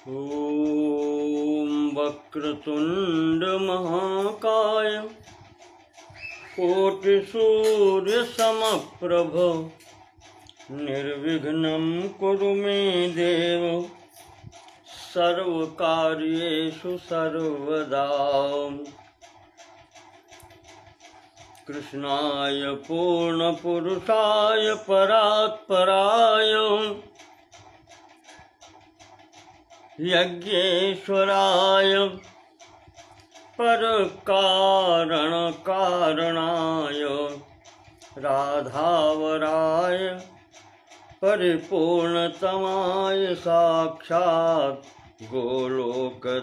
ॐ वक्रतुण्ड महाकाय कोटिसूर्यसमप्रभ निर्विघ्नं कुरु मे देव सर्वकार्येषु सर्वदा। कृष्णाय पूर्णपुरुषाय परात्पराय यज्ञेश्वराय परकारणकारणाय राधावराय परिपूर्णतमाय साक्षात् गोलोकधामधिषणाय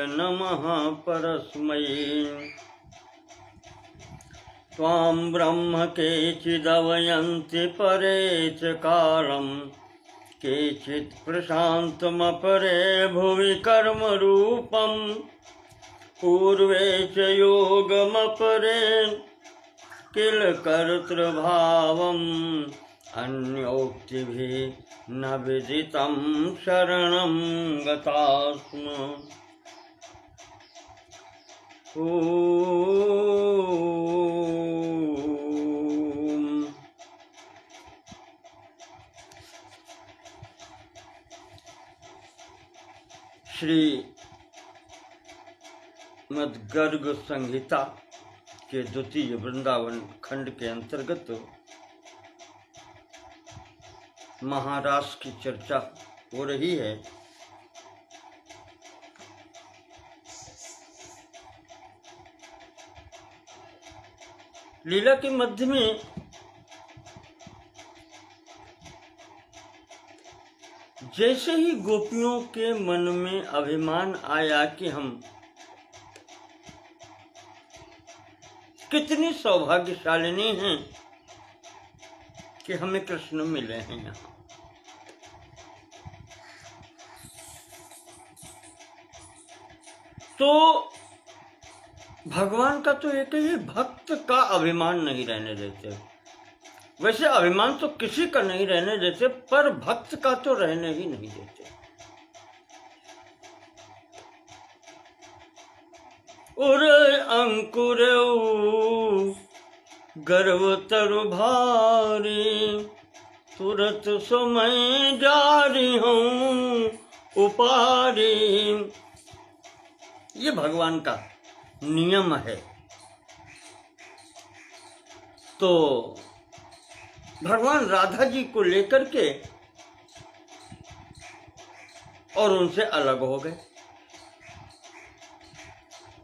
नमः परस्मै। त्वां ब्रह्म केचिदवयन्ति परे च कालम् केचित् प्रशान्तमपरे भुवि कर्मरूपम् पूर्वे च योगमपरे किल कर्तृभावम् अन्योक्तिभिः न विदितं शरणं गतास्म। श्री मद्गर्ग संहिता के द्वितीय वृंदावन खंड के अंतर्गत महारास की चर्चा हो रही है। लीला के मध्य में जैसे ही गोपियों के मन में अभिमान आया कि हम कितनी सौभाग्यशालिनी हैं कि हमें कृष्ण मिले हैं यहाँ, तो भगवान का तो एक ही भक्त का अभिमान नहीं रहने देते। वैसे अभिमान तो किसी का नहीं रहने देते, पर भक्त का तो रहने ही नहीं देते। उरे अंकुर गर्व तरु भारी तुरत समय जारी हूँ उपारी। ये भगवान का नियम है। तो भगवान राधा जी को लेकर के और उनसे अलग हो गए।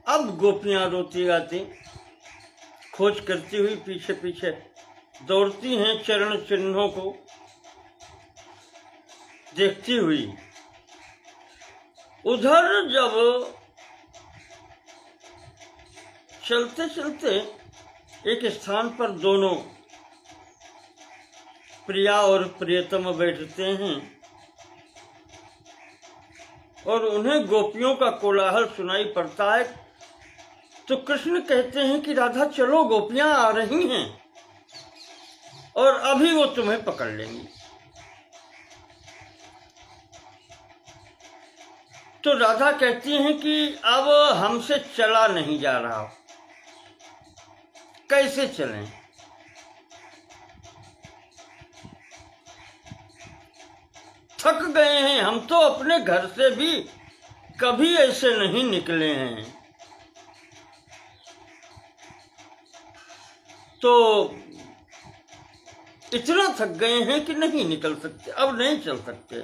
अब गोपियां रोती गाती खोज करती हुई पीछे पीछे दौड़ती हैं, चरण चिन्हों को देखती हुई। उधर जब चलते चलते एक स्थान पर दोनों प्रिया और प्रियतम बैठते हैं और उन्हें गोपियों का कोलाहल सुनाई पड़ता है। तो कृष्ण कहते हैं कि राधा चलो, गोपियां आ रही हैं और अभी वो तुम्हें पकड़ लेंगी। तो राधा कहती हैं कि अब हमसे चला नहीं जा रहा, कैसे चलें? थक गए हैं हम, तो अपने घर से भी कभी ऐसे नहीं निकले हैं। तो इतना थक गए हैं कि नहीं निकल सकते, अब नहीं चल सकते।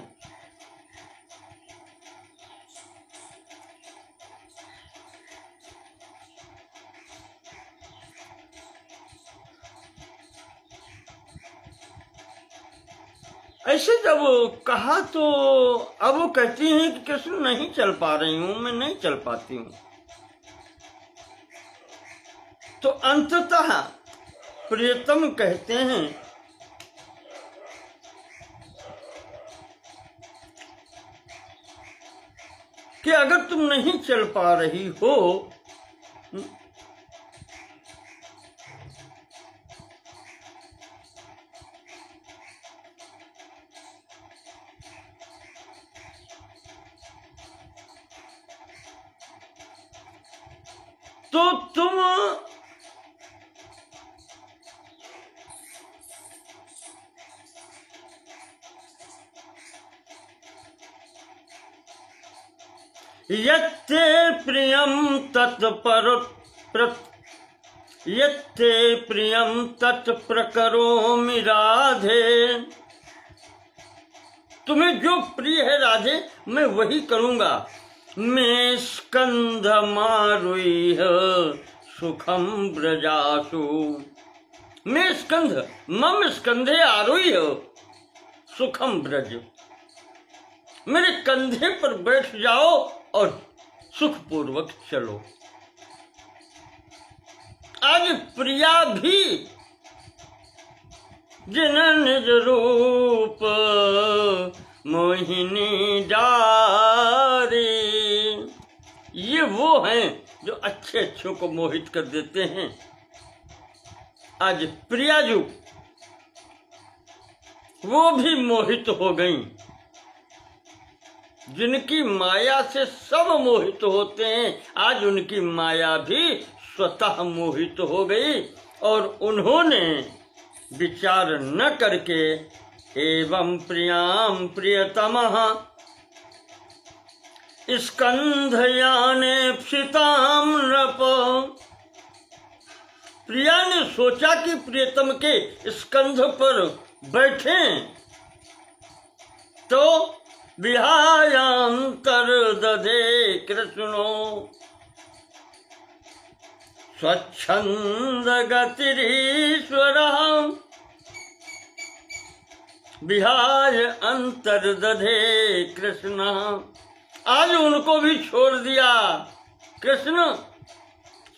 ऐसे जब कहा तो अब वो कहती हैं कि कृष्ण नहीं चल पा रही हूं, मैं नहीं चल पाती हूं। तो अंततः प्रियतम कहते हैं कि अगर तुम नहीं चल पा रही हो तो तुम यत्ते प्रियम यत्ते प्रियम तत्प्रकरोमि राधे, तुम्हें जो प्रिय है राधे मैं वही करूंगा। मैं स्कंध मारुइह सुखम ब्रजासु, मैं स्कंध मम स्कंधे आरुइह सुखम ब्रज, मेरे कंधे पर बैठ जाओ और सुखपूर्वक चलो। आज प्रिया भी जिन निज रूप मोहिनी डारे, ये वो हैं जो अच्छे अच्छों को मोहित कर देते हैं। आज प्रियाजू वो भी मोहित हो गईं, जिनकी माया से सब मोहित होते हैं, आज उनकी माया भी स्वतः मोहित हो गई और उन्होंने विचार न करके एवं प्रियाम प्रियतमः स्कंधयाने प्सिताम नृप, प्रिया ने सोचा कि प्रियतम के स्कंध पर बैठे तो विहायांतर दधे कृष्णो स्वच्छंद गतिरीश्वर, विहाय अंतर दधे कृष्ण, आज उनको भी छोड़ दिया कृष्ण।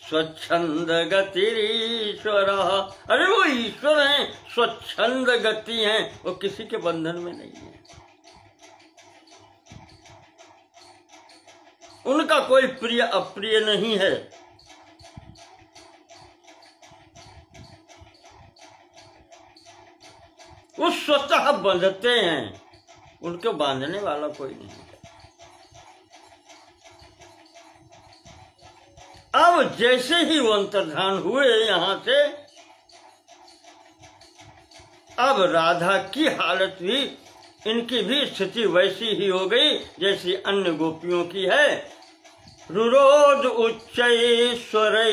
स्वच्छंद गतिरीश्वर, अरे वो ईश्वर हैं, स्वच्छंद गति हैं, वो किसी के बंधन में नहीं है। उनका कोई प्रिय अप्रिय नहीं है। वो स्वतः बंधते हैं, उनको बांधने वाला कोई नहीं है। अब जैसे ही वो अंतर्धान हुए यहां से, अब राधा की हालत भी, इनकी भी स्थिति वैसी ही हो गई जैसी अन्य गोपियों की है। रुरोध उच्चैश्वरै,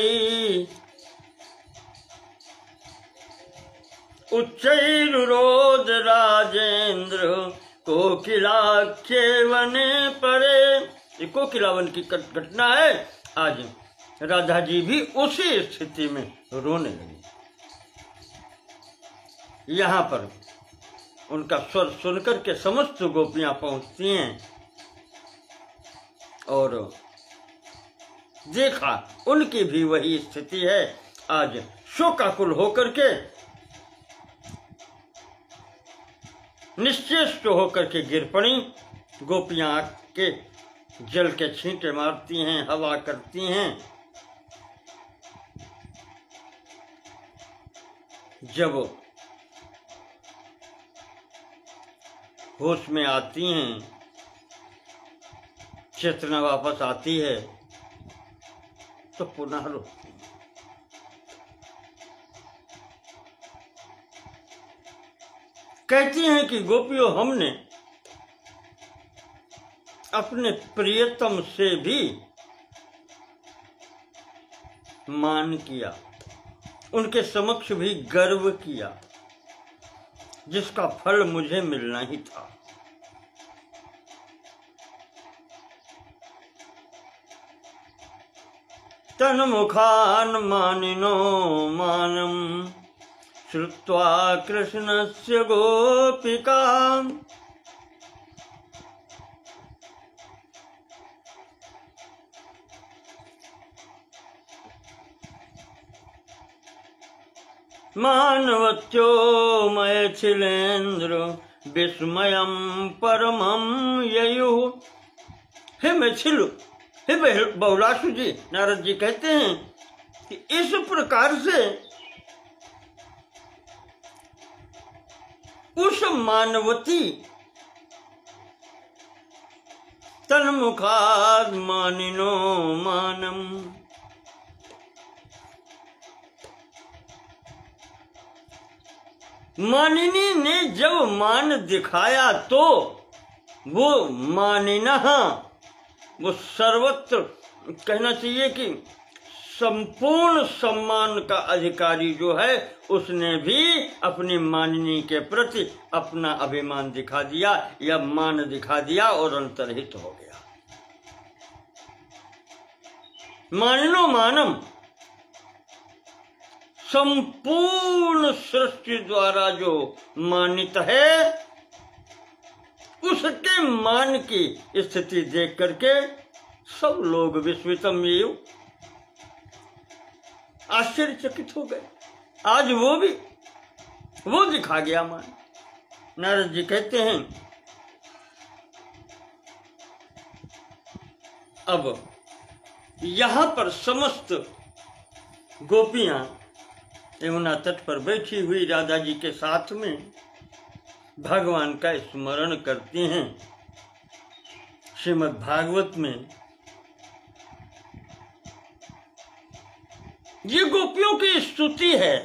उच्चैरुरोध राजेंद्र कोकिलाख्ये वने परे, ये कोकिलावन की घटना है। आज राधा जी भी उसी स्थिति में रोने लगी। यहाँ पर उनका स्वर सुनकर के समस्त गोपियां पहुंचती हैं और देखा उनकी भी वही स्थिति है। आज शोकाकुल होकर के, निश्चेष्ट होकर के गिर पड़ी। गोपियां के जल के छींटे मारती हैं, हवा करती हैं। जब होश में आती हैं, चेतना वापस आती है तो पुनः रोती हैं। कहती हैं कि गोपियों, हमने अपने प्रियतम से भी मान किया, उनके समक्ष भी गर्व किया, जिसका फल मुझे मिलना ही था। तन मुखान मानिनो मानम श्रुत्वा कृष्णस्य गोपिका, मानवत्यो मैथिलेन्द्र विस्मयम परमम ययु। हे मैथिल, हे बहुलाशु जी, नारद जी कहते हैं कि इस प्रकार से उस मानवती तन्मुखाद मानिनो मानम, मानिनी ने जब मान दिखाया तो वो मानिना, वो सर्वत्र कहना चाहिए कि संपूर्ण सम्मान का अधिकारी जो है, उसने भी अपनी मानिनी के प्रति अपना अभिमान दिखा दिया या मान दिखा दिया और अंतर्हित हो गया। मानिनो मानम, संपूर्ण सृष्टि द्वारा जो मानित है, उसके मान की स्थिति देख करके सब लोग विस्मितम एव, आश्चर्यचकित हो गए। आज वो दिखा गया मान। नारद जी कहते हैं, अब यहां पर समस्त गोपियां यमुना तट पर बैठी हुई राधा जी के साथ में भगवान का स्मरण करती हैं। श्रीमद् भागवत में ये गोपियों की स्तुति है,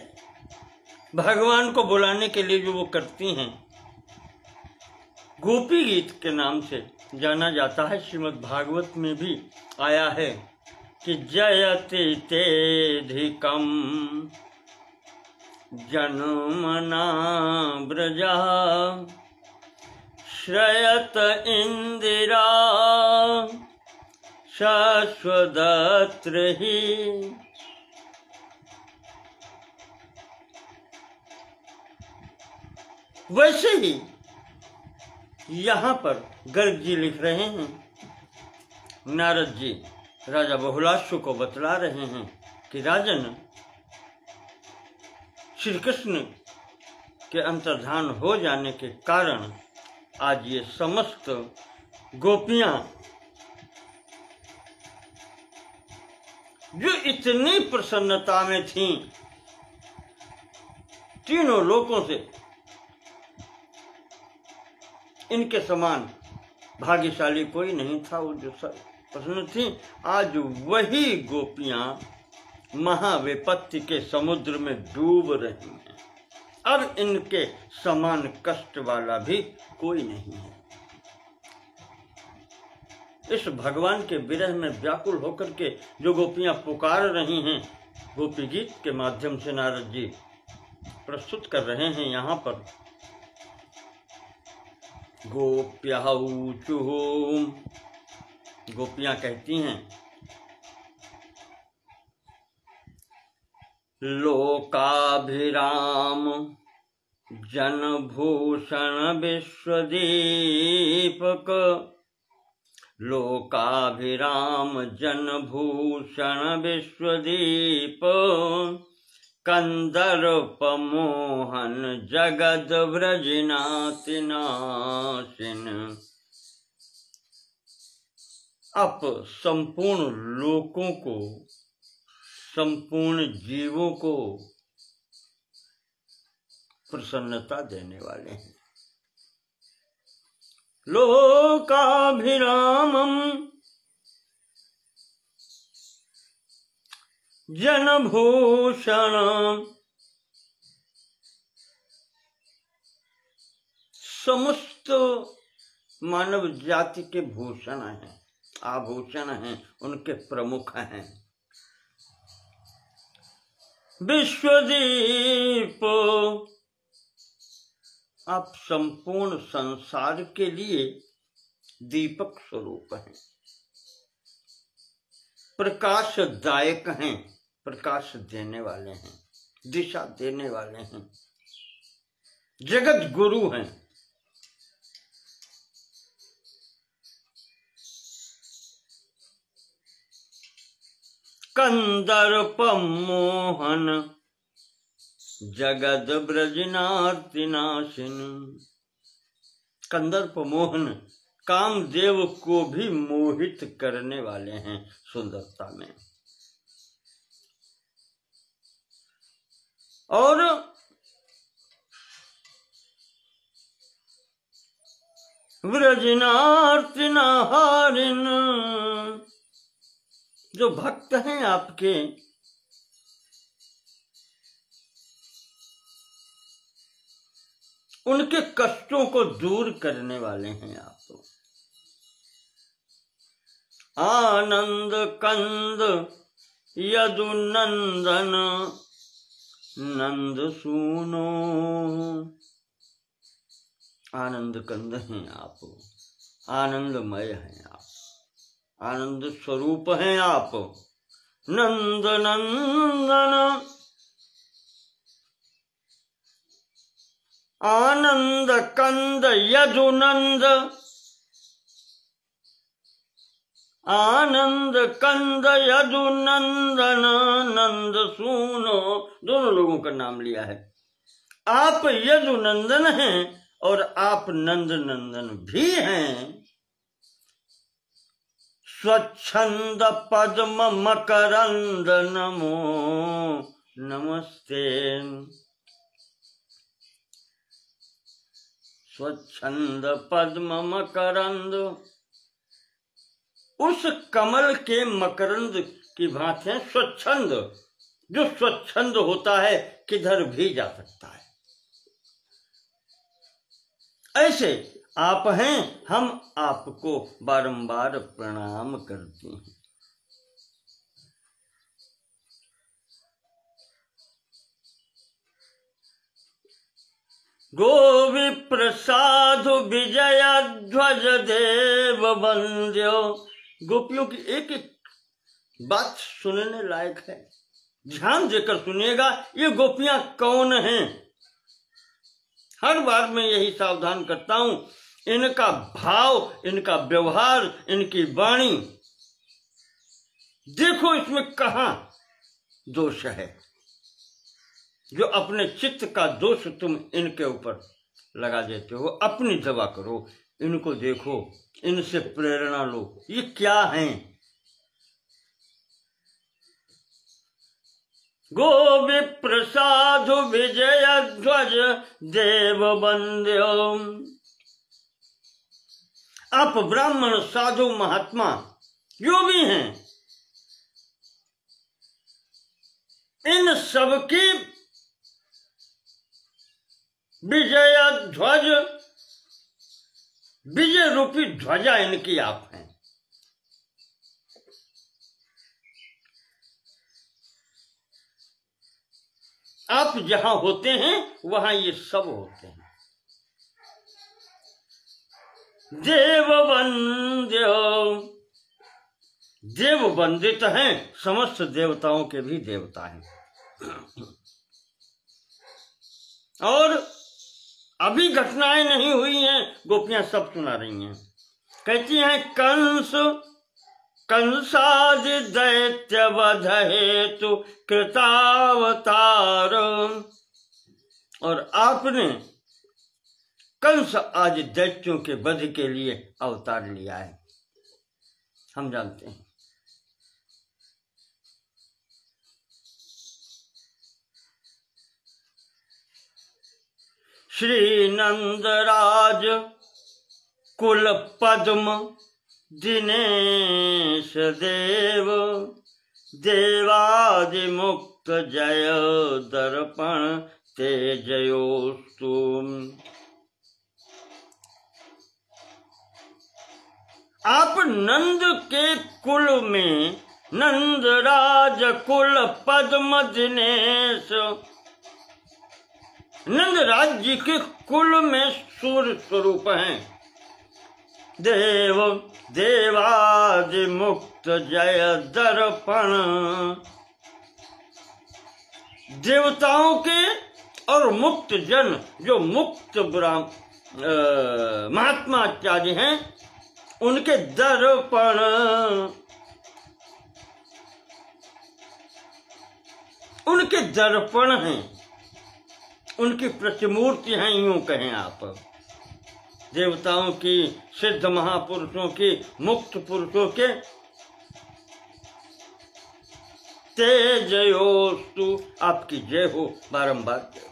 भगवान को बुलाने के लिए जो वो करती हैं। गोपी गीत के नाम से जाना जाता है। श्रीमद् भागवत में भी आया है कि जयति तेधिकम जनमना ब्रजा श्रयत इंदिरा शाश्वदत्र ही। वैसे ही यहाँ पर गर्ग जी लिख रहे हैं, नारद जी राजा बहुलाशु को बतला रहे हैं कि राजन, श्री कृष्ण के अंतर्धान हो जाने के कारण आज ये समस्त गोपियां जो इतनी प्रसन्नता में थीं, तीनों लोकों से इनके समान भाग्यशाली कोई नहीं था। वो जो प्रसन्न थी, आज वही गोपियां महाविपत्ति के समुद्र में डूब रही हैं। अब इनके समान कष्ट वाला भी कोई नहीं है। इस भगवान के विरह में व्याकुल होकर के जो गोपियां पुकार रही हैं, गोपी गीत के माध्यम से नारद जी प्रस्तुत कर रहे हैं। यहाँ पर गोप्यः ऊचुः, गोपियां कहती हैं, लोकाभिराम जनभूषण विश्वदीपक, लोकाभिराम जनभूषण विश्वदीप, कंदर्प मोहन जगद व्रजनाति नाशिन। आप संपूर्ण लोकों को, संपूर्ण जीवों को प्रसन्नता देने वाले हैं। लोकाभिरामम जनभूषण, समस्त मानव जाति के भूषण हैं, आभूषण हैं, उनके प्रमुख हैं। विश्वदीप, आप संपूर्ण संसार के लिए दीपक स्वरूप हैं, प्रकाशदायक हैं, प्रकाश देने वाले हैं, दिशा देने वाले हैं, जगत गुरु हैं। कंदर्प मोहन जगद ब्रजनार्ति नाशिन। कंदर्प मोहन कामदेव को भी मोहित करने वाले हैं सुंदरता में। और व्रजनार्ति नाहारिन, जो भक्त हैं आपके, उनके कष्टों को दूर करने वाले हैं आप। आनंद कंद यदुनंदन नंद सुनो, आनंद कंद हैं आप, आनंदमय हैं आप, आनंद स्वरूप हैं आप। नंद नंदन आनंद कंद यदुनंद, आनंद कंद यदुनंदन नंद सुनो, दोनों लोगों का नाम लिया है। आप यदुनंदन हैं और आप नंद नंदन भी हैं। स्वच्छंद पद्म मकरंद नमो नमस्ते, स्वच्छंद पद्म मकरंद, उस कमल के मकरंद की भांति है स्वच्छंद, जो स्वच्छंद होता है किधर भी जा सकता है। ऐसे आप हैं, हम आपको बारंबार प्रणाम करते हैं। गोविप्र साधु विजय ध्वज देव वंद्यो, गोपियों की एक एक बात सुनने लायक है, ध्यान देकर सुनिएगा। ये गोपियां कौन हैं? हर बार मैं यही सावधान करता हूं, इनका भाव, इनका व्यवहार, इनकी वाणी देखो, इसमें कहां दोष है। जो अपने चित्त का दोष तुम इनके ऊपर लगा देते हो, अपनी दवा करो, इनको देखो, इनसे प्रेरणा लो। ये क्या हैं? गोविप्र साधु विजय ध्वज देव वंद्यो, आप ब्राह्मण साधु महात्मा जो भी हैं, इन सबकी विजय ध्वज, विजय रूपी ध्वजा इनकी आप हैं। आप जहां होते हैं वहां ये सब होते हैं। देव वंद्यो, देव वंदित हैं, समस्त देवताओं के भी देवता हैं। और अभी घटनाएं नहीं हुई हैं, गोपियां सब सुना रही हैं। कहती हैं कंस कंसादि दैत्य वध हेतु कृतावतार, और आपने कंस आदि दैत्यों के वध के लिए अवतार लिया है, हम जानते हैं। श्री नंदराज कुल पद्म दिनेश देव, देवादि मुक्त जय दर्पण तेजयोस्तु। आप नंद के कुल में, नंदराज कुल पद्म दिनेश, नंदराज जी के कुल में सूर्य स्वरूप हैं। देव देवादि मुक्त जय दर्पण, देवताओं के और मुक्त जन, जो मुक्त महात्मा इत्यादि हैं, उनके दर्पण, उनके दर्पण हैं, उनकी प्रतिमूर्ति हैं, यूं कहें आप। देवताओं की, सिद्ध महापुरुषों की, मुक्त पुरुषों के तेजयोस्तु, आपकी जय हो, बारंबार जय हो।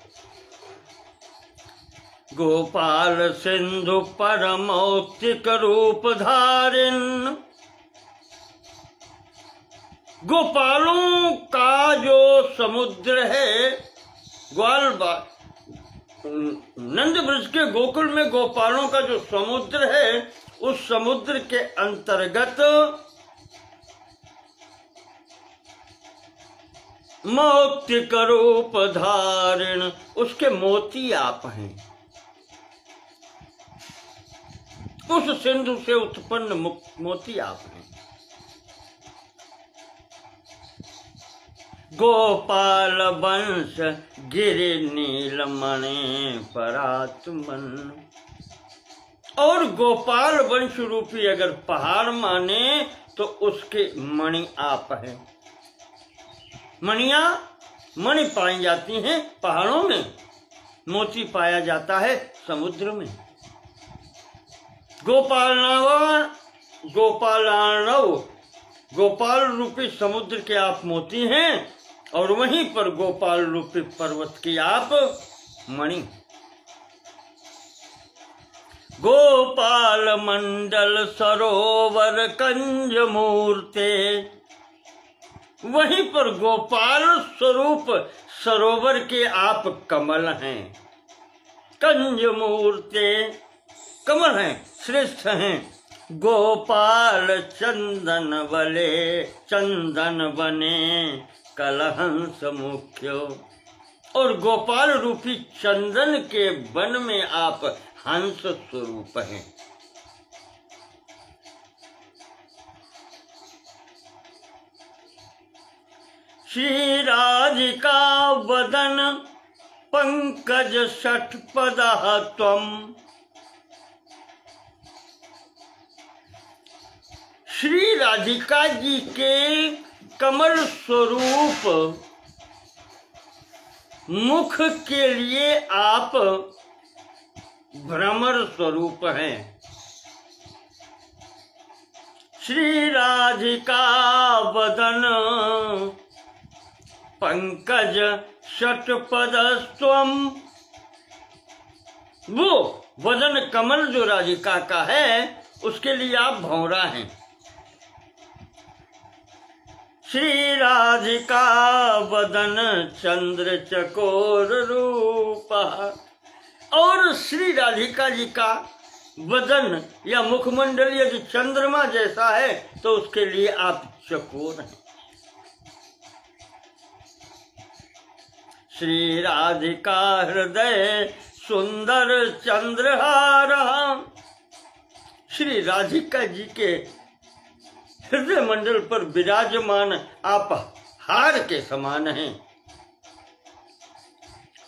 गोपाल सिंधु परमौक्तिक रूप धारिन, गोपालों का जो समुद्र है, ग्वाल नंद ब्रज के गोकुल में गोपालों का जो समुद्र है, उस समुद्र के अंतर्गत मोती करूप धारण, उसके मोती आप हैं। उस सिंधु से उत्पन्न मोती आप हैं। गोपाल वंश गिरि नीलमणि परात्मन, और गोपाल वंश रूपी अगर पहाड़ माने तो उसके मणि आप हैं। मणि पाई जाती हैं पहाड़ों में, मोती पाया जाता है समुद्र में। गोपालार्णव, गोपाल रूपी समुद्र के आप मोती हैं, और वहीं पर गोपाल रूपी पर्वत की आप मणि। गोपाल मंडल सरोवर कंज मूर्ते, वहीं पर गोपाल स्वरूप सरोवर के आप कमल हैं। कंज मूर्ते, कमल हैं, श्रेष्ठ हैं। गोपाल चंदन बने कलहंस मुख्यो, और गोपाल रूपी चंदन के वन में आप हंस स्वरूप हैं। श्री राधिका वदन पंकज षटपदः त्वम्, श्री राधिका जी के कमल स्वरूप मुख के लिए आप भ्रमर स्वरूप हैं। श्री राधिका वदन पंकज षटपदस्त्वम्, वो वदन कमल जो राधिका का है उसके लिए आप भौरा हैं। श्री राधिका वदन चंद्र चकोर रूपा, और श्री राधिका जी का वदन या मुखमंडल यदि चंद्रमा जैसा है तो उसके लिए आप चकोर हैं। श्री राधिका हृदय सुंदर चंद्रहार, श्री राधिका जी के हृदय मंडल पर विराजमान आप हार के समान हैं।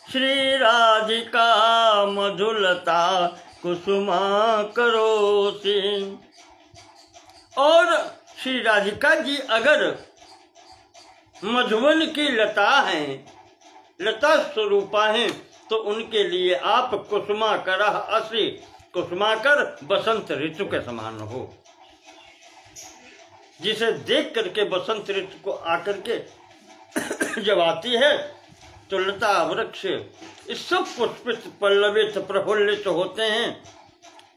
श्री राधिका मधुलता कुसुमा करोति, और श्री राधिका जी अगर मधुवन की लता हैं, लता स्वरूपा हैं, तो उनके लिए आप कुसुमाकर असी, कुसुमाकर बसंत ऋतु के समान हो, जिसे देख करके बसंत ऋतु को आकर के जब आती है तो लता वृक्ष इस सब पुष्पित पल्लवित प्रफुल्लित होते हैं।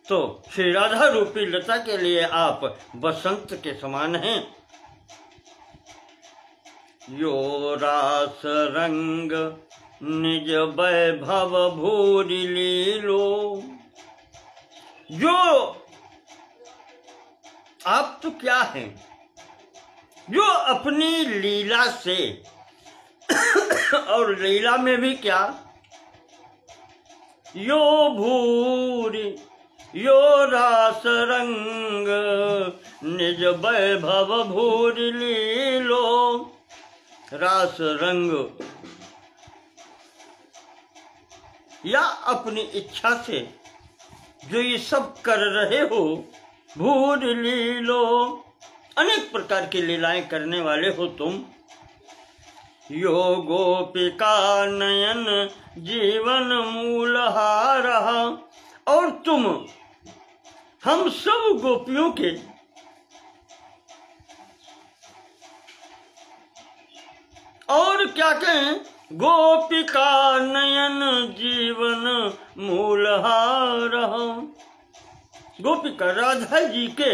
तो श्री राधा रूपी लता के लिए आप बसंत के समान हैं। यो रास रंग निज वैभव भूरि लीलो, जो आप तो क्या हैं, जो अपनी लीला से और लीला में भी क्या, यो भूरि यो रास रंग निज वैभव भूरि लीलो, रास रंग या अपनी इच्छा से जो ये सब कर रहे हो, भूरि लीलो, अनेक प्रकार की लीलाएं करने वाले हो तुम। यो गोपिका नयन जीवन मूलहार, और तुम हम सब गोपियों के और क्या कहें, गोपिका नयन जीवन मूलहार, गोपिका राधा जी के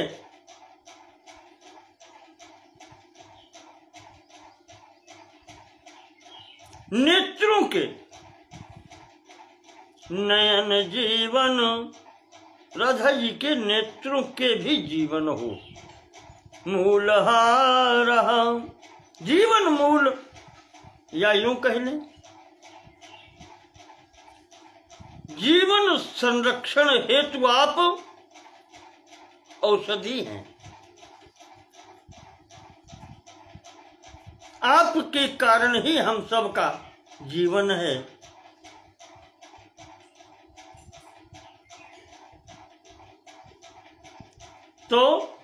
नेत्रों के नयन जीवन, राधा जी के नेत्रों के भी जीवन हो। मूलहार, जीवन मूल, या यूं कह लें जीवन संरक्षण हेतु आप औषधि हैं। आपके कारण ही हम सब का जीवन है। तो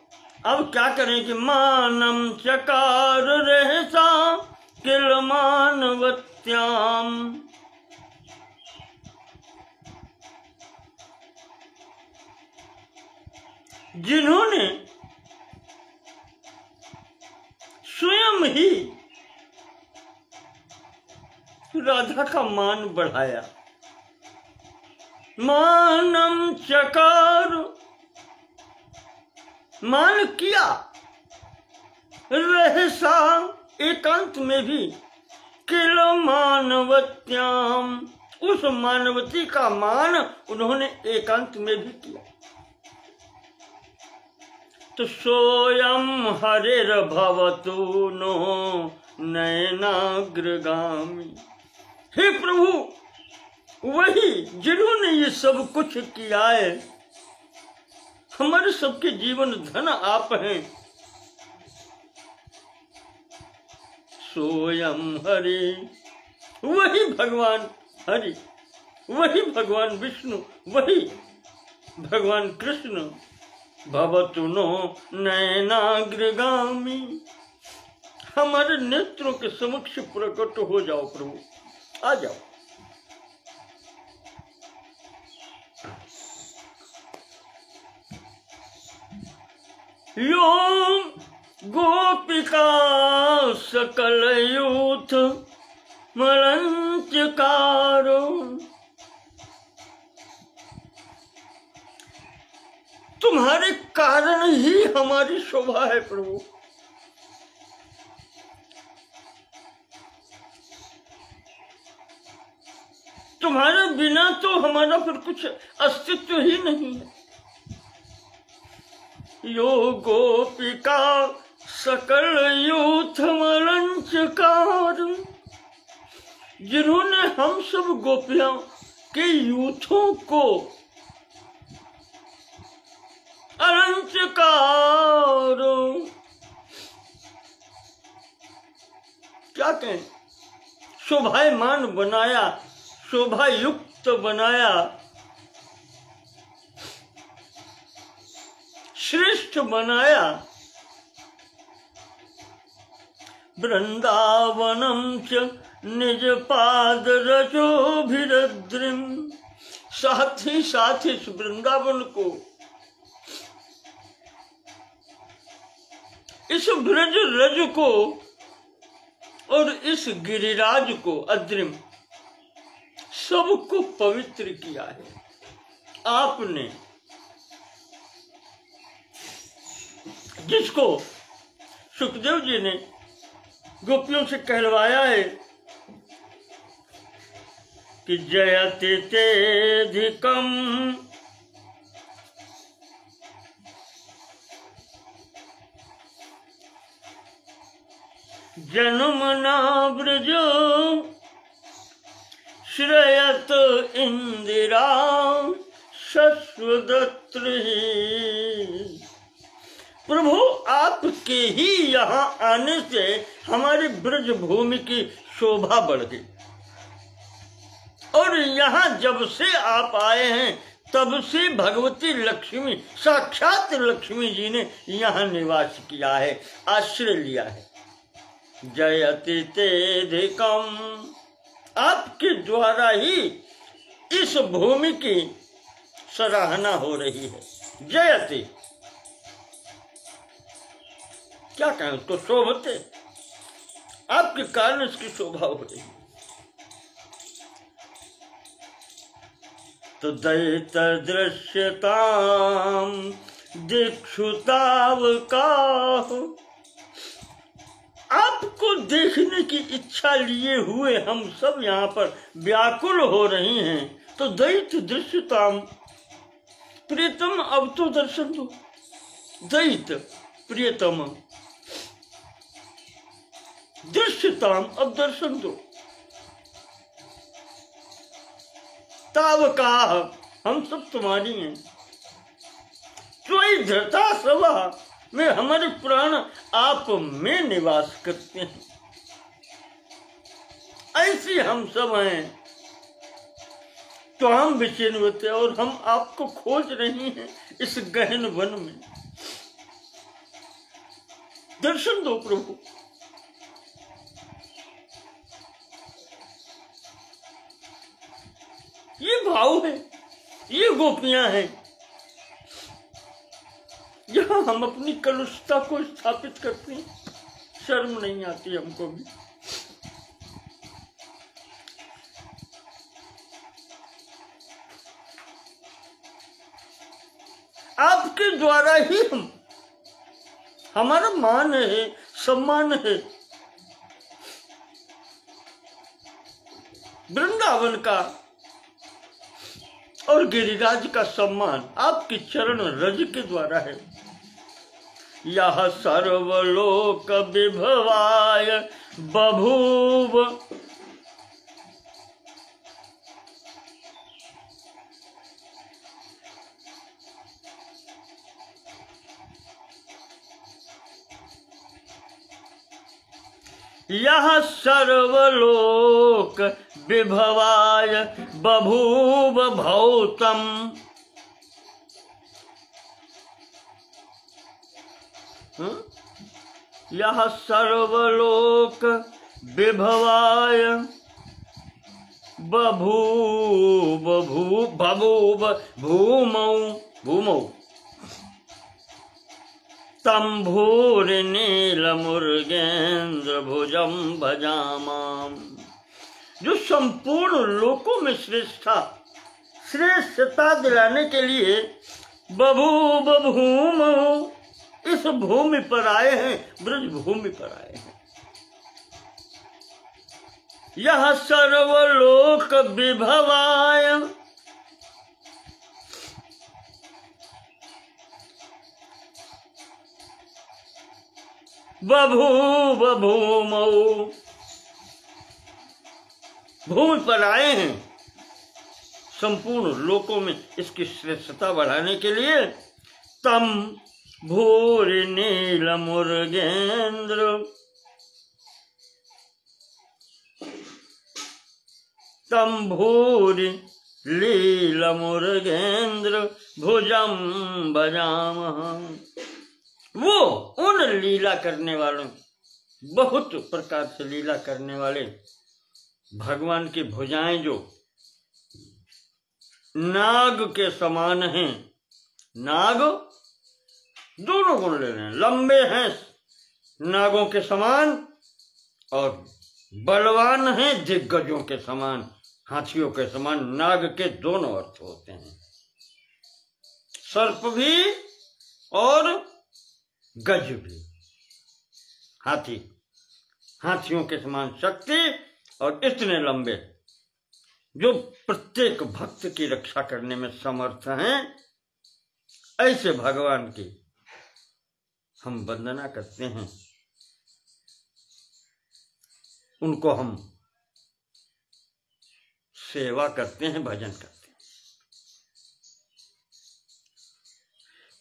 अब क्या करें कि मानम चकार रहसा किल मानवत्याम, जिन्होंने स्वयं ही राधा का मान बढ़ाया, मानम चकार, मान किया, रहसा एकांत में भी, किल मानवत्याम, उस मानवती का मान उन्होंने एकांत में भी किया। तो सोयम हरिर भवतु नो नयनाग्रगामी, हे प्रभु वही जिन्होंने ये सब कुछ किया है, हमारे सबके जीवन धन आप हैं। सोयम हरि, वही भगवान हरि, वही भगवान विष्णु, वही भगवान कृष्ण, भवतु नो नयनाग्रगामी, हमारे नेत्रों के समक्ष प्रकट हो जाओ प्रभु, आ जाओ। यो गोपिका सकल यूथ मलंचकारो, तुम्हारे कारण ही हमारी शोभा है प्रभु। तुम्हारे बिना तो हमारा फिर कुछ अस्तित्व ही नहीं है। यो गोपिका सकल यूथ मलंचकार, जिन्होंने हम सब गोपियों के यूथों को अलंचकार, क्या कहें, शोभायमान बनाया, शोभा युक्त बनाया, श्रेष्ठ बनाया। वृंदावनम च निज पाद रजोभिरद्रिम, साथ ही साथ इस वृंदावन को, इस ब्रज रज को और इस गिरिराज को, अद्रिम, सबको पवित्र किया है आपने। जिसको सुखदेव जी ने गोपियों से कहलवाया है कि जयते तेधिकम जन्मना ब्रजो श्रेयत इंदिरा शश्वदत्र। प्रभु आपके ही यहाँ आने से हमारी ब्रज भूमि की शोभा बढ़ गई, और यहाँ जब से आप आए हैं तब से भगवती लक्ष्मी, साक्षात लक्ष्मी जी ने यहाँ निवास किया है, आश्रय लिया है। जयति तेधिकम, आपके द्वारा ही इस भूमि की सराहना हो रही है। जयति, क्या कहें उसको, शोभते, आपके कारण इसकी शोभा हो रही है। तो दैत दृश्यताम दिक्षुतावकाह, आपको देखने की इच्छा लिए हुए हम सब यहाँ पर व्याकुल हो रही हैं, तो दैत दृश्यताम प्रियतम, अब तो दर्शन दो। दैत प्रियतम दृश्यताम, अब दर्शन दो। तावका, हम सब तुम्हारी हैं। त्वयि धृता सवा, में हमारे प्राण आप में निवास करते हैं। ऐसी हम सब हैं। तो हम बेचैन होते हैं और हम आपको खोज रही हैं इस गहन वन में। दर्शन दो प्रभु। ये भाव है, ये गोपियां हैं। यहां हम अपनी कलुषता को स्थापित करते हैं। शर्म नहीं आती हमको भी। आपके द्वारा ही हमारा मान है, सम्मान है। वृंदावन का और गिरिराज का सम्मान आपके चरण रज के द्वारा है। यह सर्वलोक विभवाय बभूव, यह सर्वलोक विभवाय बभूव भौतम। यह सर्वलोक विभवाय बभूव बभूव भूमौ भूमौ तम भूरि नील मुर्गेन्द्र भुजम भजामाम। जो संपूर्ण लोकों में श्रेष्ठता दिलाने के लिए बभूव भूमौ, इस भूमि पर आए हैं, ब्रज भूमि पर आए हैं। यह सर्वलोक विभवाय, बभूव भूमौ, भूमि पर आए हैं संपूर्ण लोकों में इसकी श्रेष्ठता बढ़ाने के लिए। तम भूरि नील मुर्गेन्द्र, तम भूरि लील मुर्गेन्द्र भुजम भजामः। वो उन लीला करने वालों, बहुत प्रकार से लीला करने वाले भगवान की भुजाएं जो नाग के समान हैं। नाग दोनों गुण ले रहे हैं, लंबे हैं नागों के समान और बलवान हैं दिग्गजों के समान, हाथियों के समान। नाग के दोनों अर्थ होते हैं, सर्प भी और गज भी। हाथी, हाथियों के समान शक्ति और इतने लंबे, जो प्रत्येक भक्त की रक्षा करने में समर्थ हैं। ऐसे भगवान की हम वंदना करते हैं, उनको हम सेवा करते हैं, भजन करते हैं।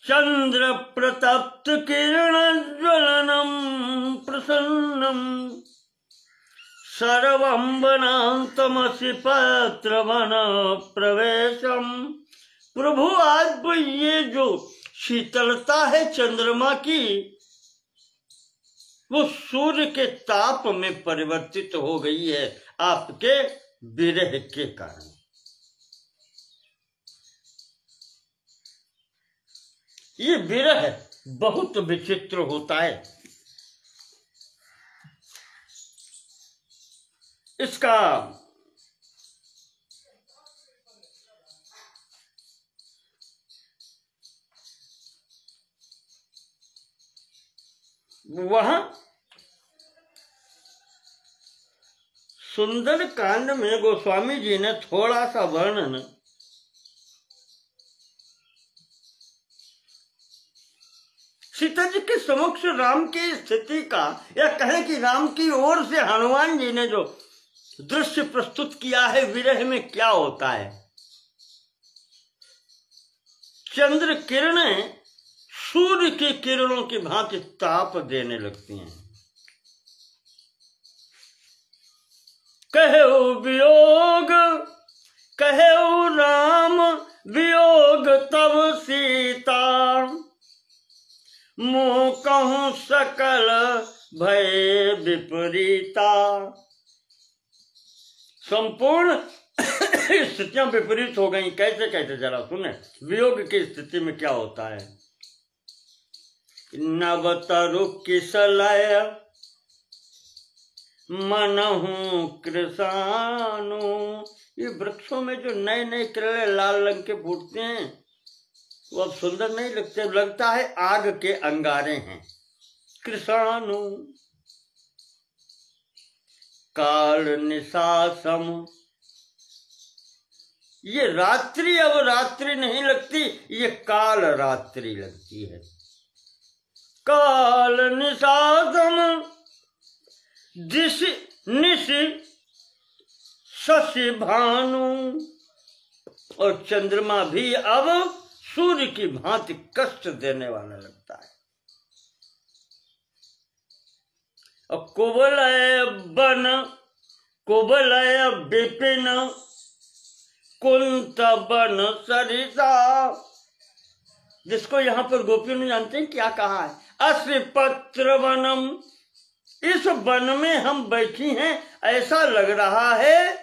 चंद्र प्रतप्त किरण ज्वलनम प्रसन्नम सर्वं वनान्तमसि पत्र वन प्रवेशम। प्रभु आज ये जो शीतलता है चंद्रमा की, वो सूर्य के ताप में परिवर्तित हो गई है आपके विरह के कारण। ये विरह बहुत विचित्र होता है। इसका वहां सुंदर कांड में गोस्वामी जी ने थोड़ा सा वर्णन सीता जी के समक्ष राम की स्थिति का, या कहें कि राम की ओर से हनुमान जी ने जो दृश्य प्रस्तुत किया है, विरह में क्या होता है। चंद्र किरणें सूर्य की किरणों की भांति ताप देने लगती हैं। कहो वियोग, कहो राम वियोग तब सीता, मुँह कहूं सकल भय विपरीता। संपूर्ण स्थितियां विपरीत हो गई। कैसे कैसे जरा सुने। वियोग की स्थिति में क्या होता है। नवतरु किसलय मनहु कृषानु। ये वृक्षों में जो नए नए किरले लाल रंग के फूटते हैं वो अब सुंदर नहीं लगते, लगता है आग के अंगारे हैं। कृषानु काल निशासम, ये रात्रि अब रात्रि नहीं लगती, ये काल रात्रि लगती है। काल निशासम दिशि निशि शशि भानु, और चंद्रमा भी अब सूर्य की भांति कष्ट देने वाला लगता है। और कुवलय बन कुवलय विपिन कुंत बन सरिता, जिसको यहां पर गोपियों ने जानते हैं क्या कहा है। अश्रिपत्र वनम, इस वन में हम बैठी हैं, ऐसा लग रहा है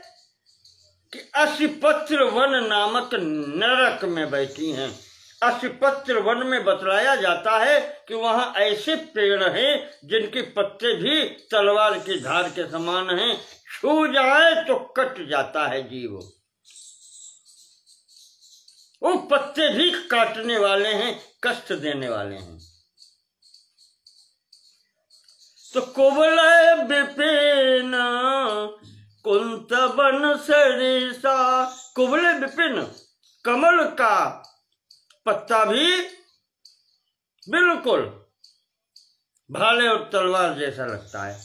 कि अश्रिपत्र वन नामक नरक में बैठी हैं। अश्रिपत्र वन में बतलाया जाता है कि वहां ऐसे पेड़ हैं जिनके पत्ते भी तलवार की धार के समान हैं, छू जाए तो कट जाता है जीव। वो पत्ते भी काटने वाले हैं, कष्ट देने वाले हैं। तो कुवलय विपिन कुंत बन सरिसा, कुवलय विपिन कमल का पत्ता भी बिल्कुल भाले और तलवार जैसा लगता है।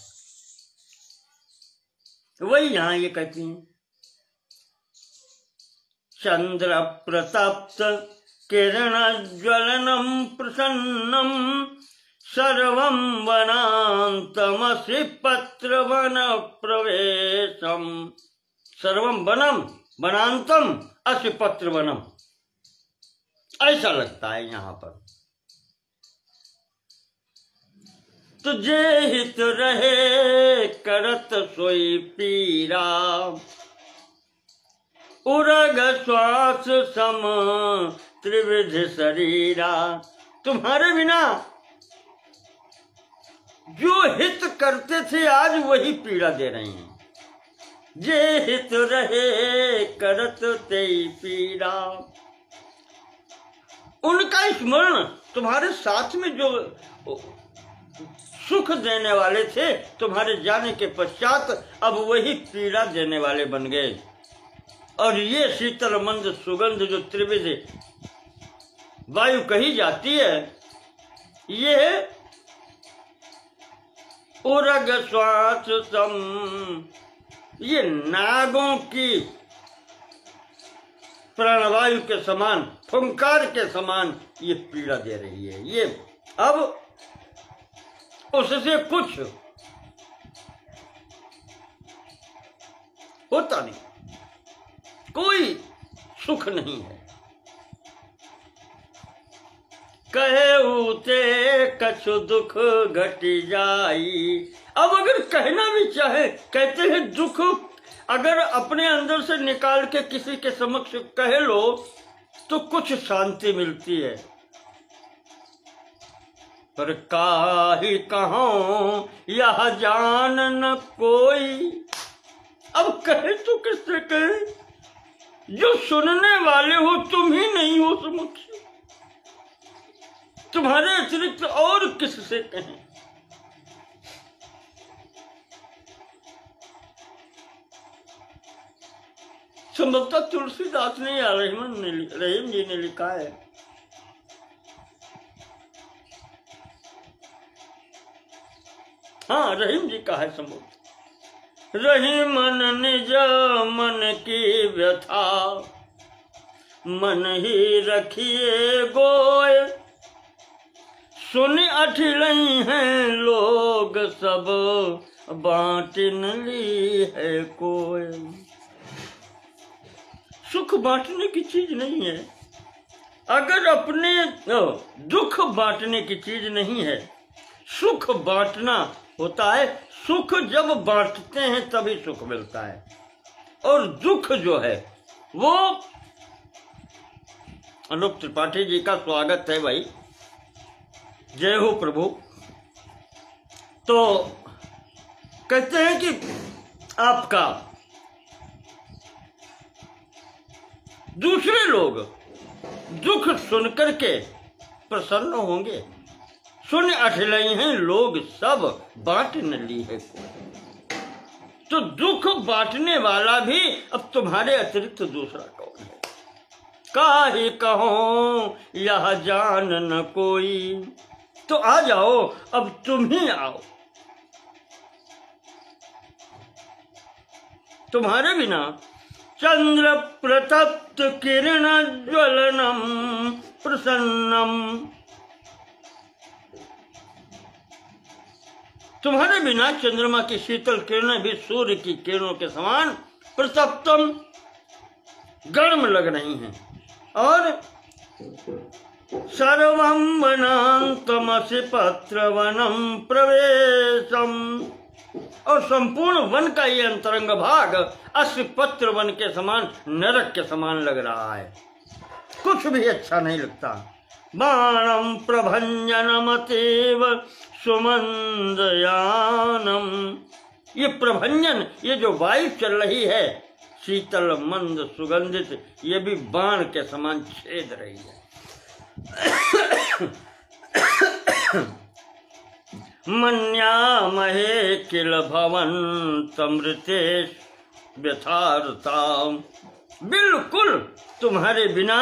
वही यहां ये कहती हैं। चंद्र प्रतप्त किरण ज्वलनम प्रसन्नम सर्वं वनांतमसि पत्र वन प्रवेशम। सर्वं वनम वनांतम असि पत्र वनम, ऐसा लगता है यहां पर। तुझे हित रहे करत सोई पीरा, उरग श्वास सम त्रिविध शरीरा। तुम्हारे बिना जो हित करते थे आज वही पीड़ा दे रहे हैं। जे हित रहे करत तेई पीड़ा, उनका स्मरण, तुम्हारे साथ में जो सुख देने वाले थे, तुम्हारे जाने के पश्चात अब वही पीड़ा देने वाले बन गए। और ये शीतल मंद सुगंध जो त्रिविध वायु कही जाती है, ये उरग श्वास सम, ये नागों की प्राणवायु के समान, फुंकार के समान ये पीड़ा दे रही है। ये अब उससे कुछ होता नहीं, कोई सुख नहीं है। कहे उते कछु दुख घटी जाई। अब अगर कहना भी चाहे, कहते हैं दुख अगर अपने अंदर से निकाल के किसी के समक्ष कह लो तो कुछ शांति मिलती है, पर काहि कहूं यह जान न कोई। अब कहे तो किससे कहे, जो सुनने वाले हो तुम ही नहीं हो समक्ष, तुम्हारे अतिरिक्त और किससे कहें। संभवतः तुलसीदास ने या रहीम जी ने लिखा है। हाँ, रहीम जी का है संभव। रहीमन निज मन की व्यथा, मन ही रखिए गोय, सुन अठिलई हैं लोग सब, बांट न ली है कोई। सुख बांटने की चीज नहीं है। अगर अपने दुख बांटने की चीज नहीं है, सुख बांटना होता है। सुख जब बांटते हैं तभी सुख मिलता है। और दुख जो है वो, अनूप त्रिपाठी जी का स्वागत है भाई, जय हो प्रभु। तो कहते हैं कि आपका दूसरे लोग दुख सुनकर के प्रसन्न होंगे। सुन अठलई हैं लोग सब, बांट न ली है कोई। तो दुख बांटने वाला भी अब तुम्हारे अतिरिक्त दूसरा कौन है? काहे कहो यह जान न कोई। तो आ जाओ, अब तुम ही आओ। तुम्हारे बिना चंद्र प्रतप्त किरण ज्वलनम प्रसन्नम, तुम्हारे बिना चंद्रमा की शीतल किरणें भी सूर्य की किरणों के समान प्रतप्तम, गर्म लग रही हैं। और सर्वं वनान्तमसि पत्रवनम प्रवेशम, और संपूर्ण वन का ये अंतरंग भाग अश्व पत्र वन के समान, नरक के समान लग रहा है। कुछ भी अच्छा नहीं लगता। बाणम प्रभंजनमतीव सुमंदयानम, ये प्रभंजन, ये जो वायु चल रही है शीतल मंद सुगंधित, ये भी बाण के समान छेद रही है। मन्यामहे किल भवन्तमृतेश व्यथार्ता, बिल्कुल तुम्हारे बिना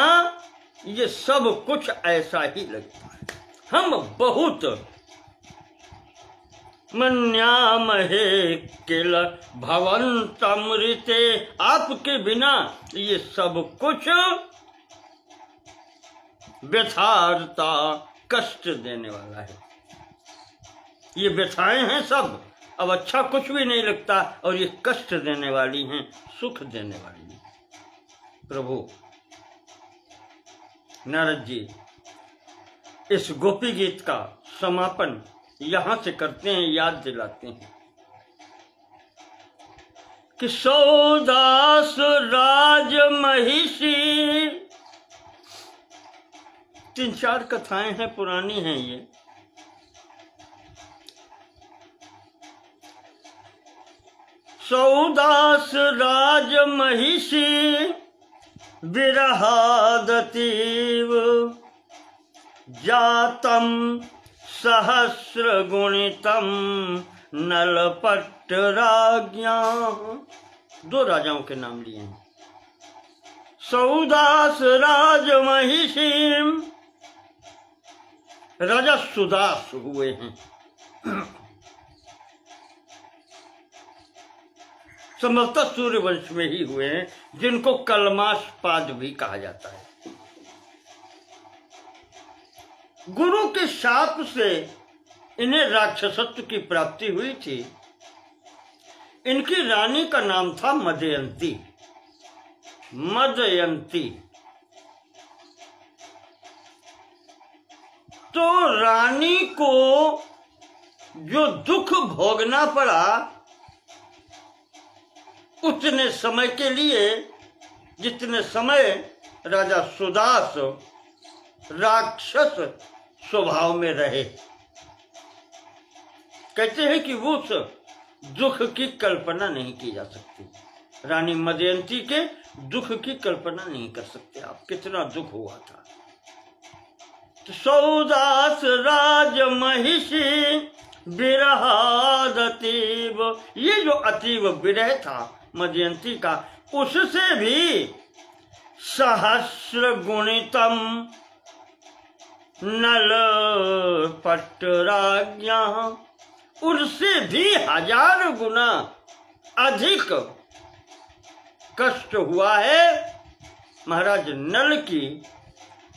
ये सब कुछ ऐसा ही लगता है। हम बहुत मन्यामहे किल भवन्तमृते, आपके बिना ये सब कुछ व्यथार्ता, कष्ट देने वाला है। ये व्यथाएं हैं सब, अब अच्छा कुछ भी नहीं लगता, और ये कष्ट देने वाली हैं, सुख देने वाली हैं। प्रभु नारद जी इस गोपी गीत का समापन यहां से करते हैं, याद दिलाते हैं कि सौदास राज महिषी, 3-4 कथाएं हैं, पुरानी हैं ये। सौदास राज महिषी विरहादतीव, जातम सहस्र गुणितम नलपट्ट राज्ञा। 2 राजाओं के नाम लिए हैं। सौदास राज महिषी, राजा सुदास हुए हैं। संभवतः सूर्यवंश में ही हुए हैं, जिनको कलमाशपाद भी कहा जाता है। गुरु के शाप से इन्हें राक्षसत्व की प्राप्ति हुई थी। इनकी रानी का नाम था मदयंती। मदयंती तो रानी को जो दुख भोगना पड़ा, उतने समय के लिए जितने समय राजा सुदास राक्षस स्वभाव में रहे। कहते हैं कि वो उस दुख की कल्पना नहीं की जा सकती। रानी मदयंती के दुख की कल्पना नहीं कर सकते आप, कितना दुख हुआ था। तो सौदास राज महिषी विरहादतीव, ये जो अतीव विरह था मदयंती का, उससे भी सहस्र गुणितम नल पट्टराज्ञा, उससे भी 1000 गुना अधिक कष्ट हुआ है महाराज नल की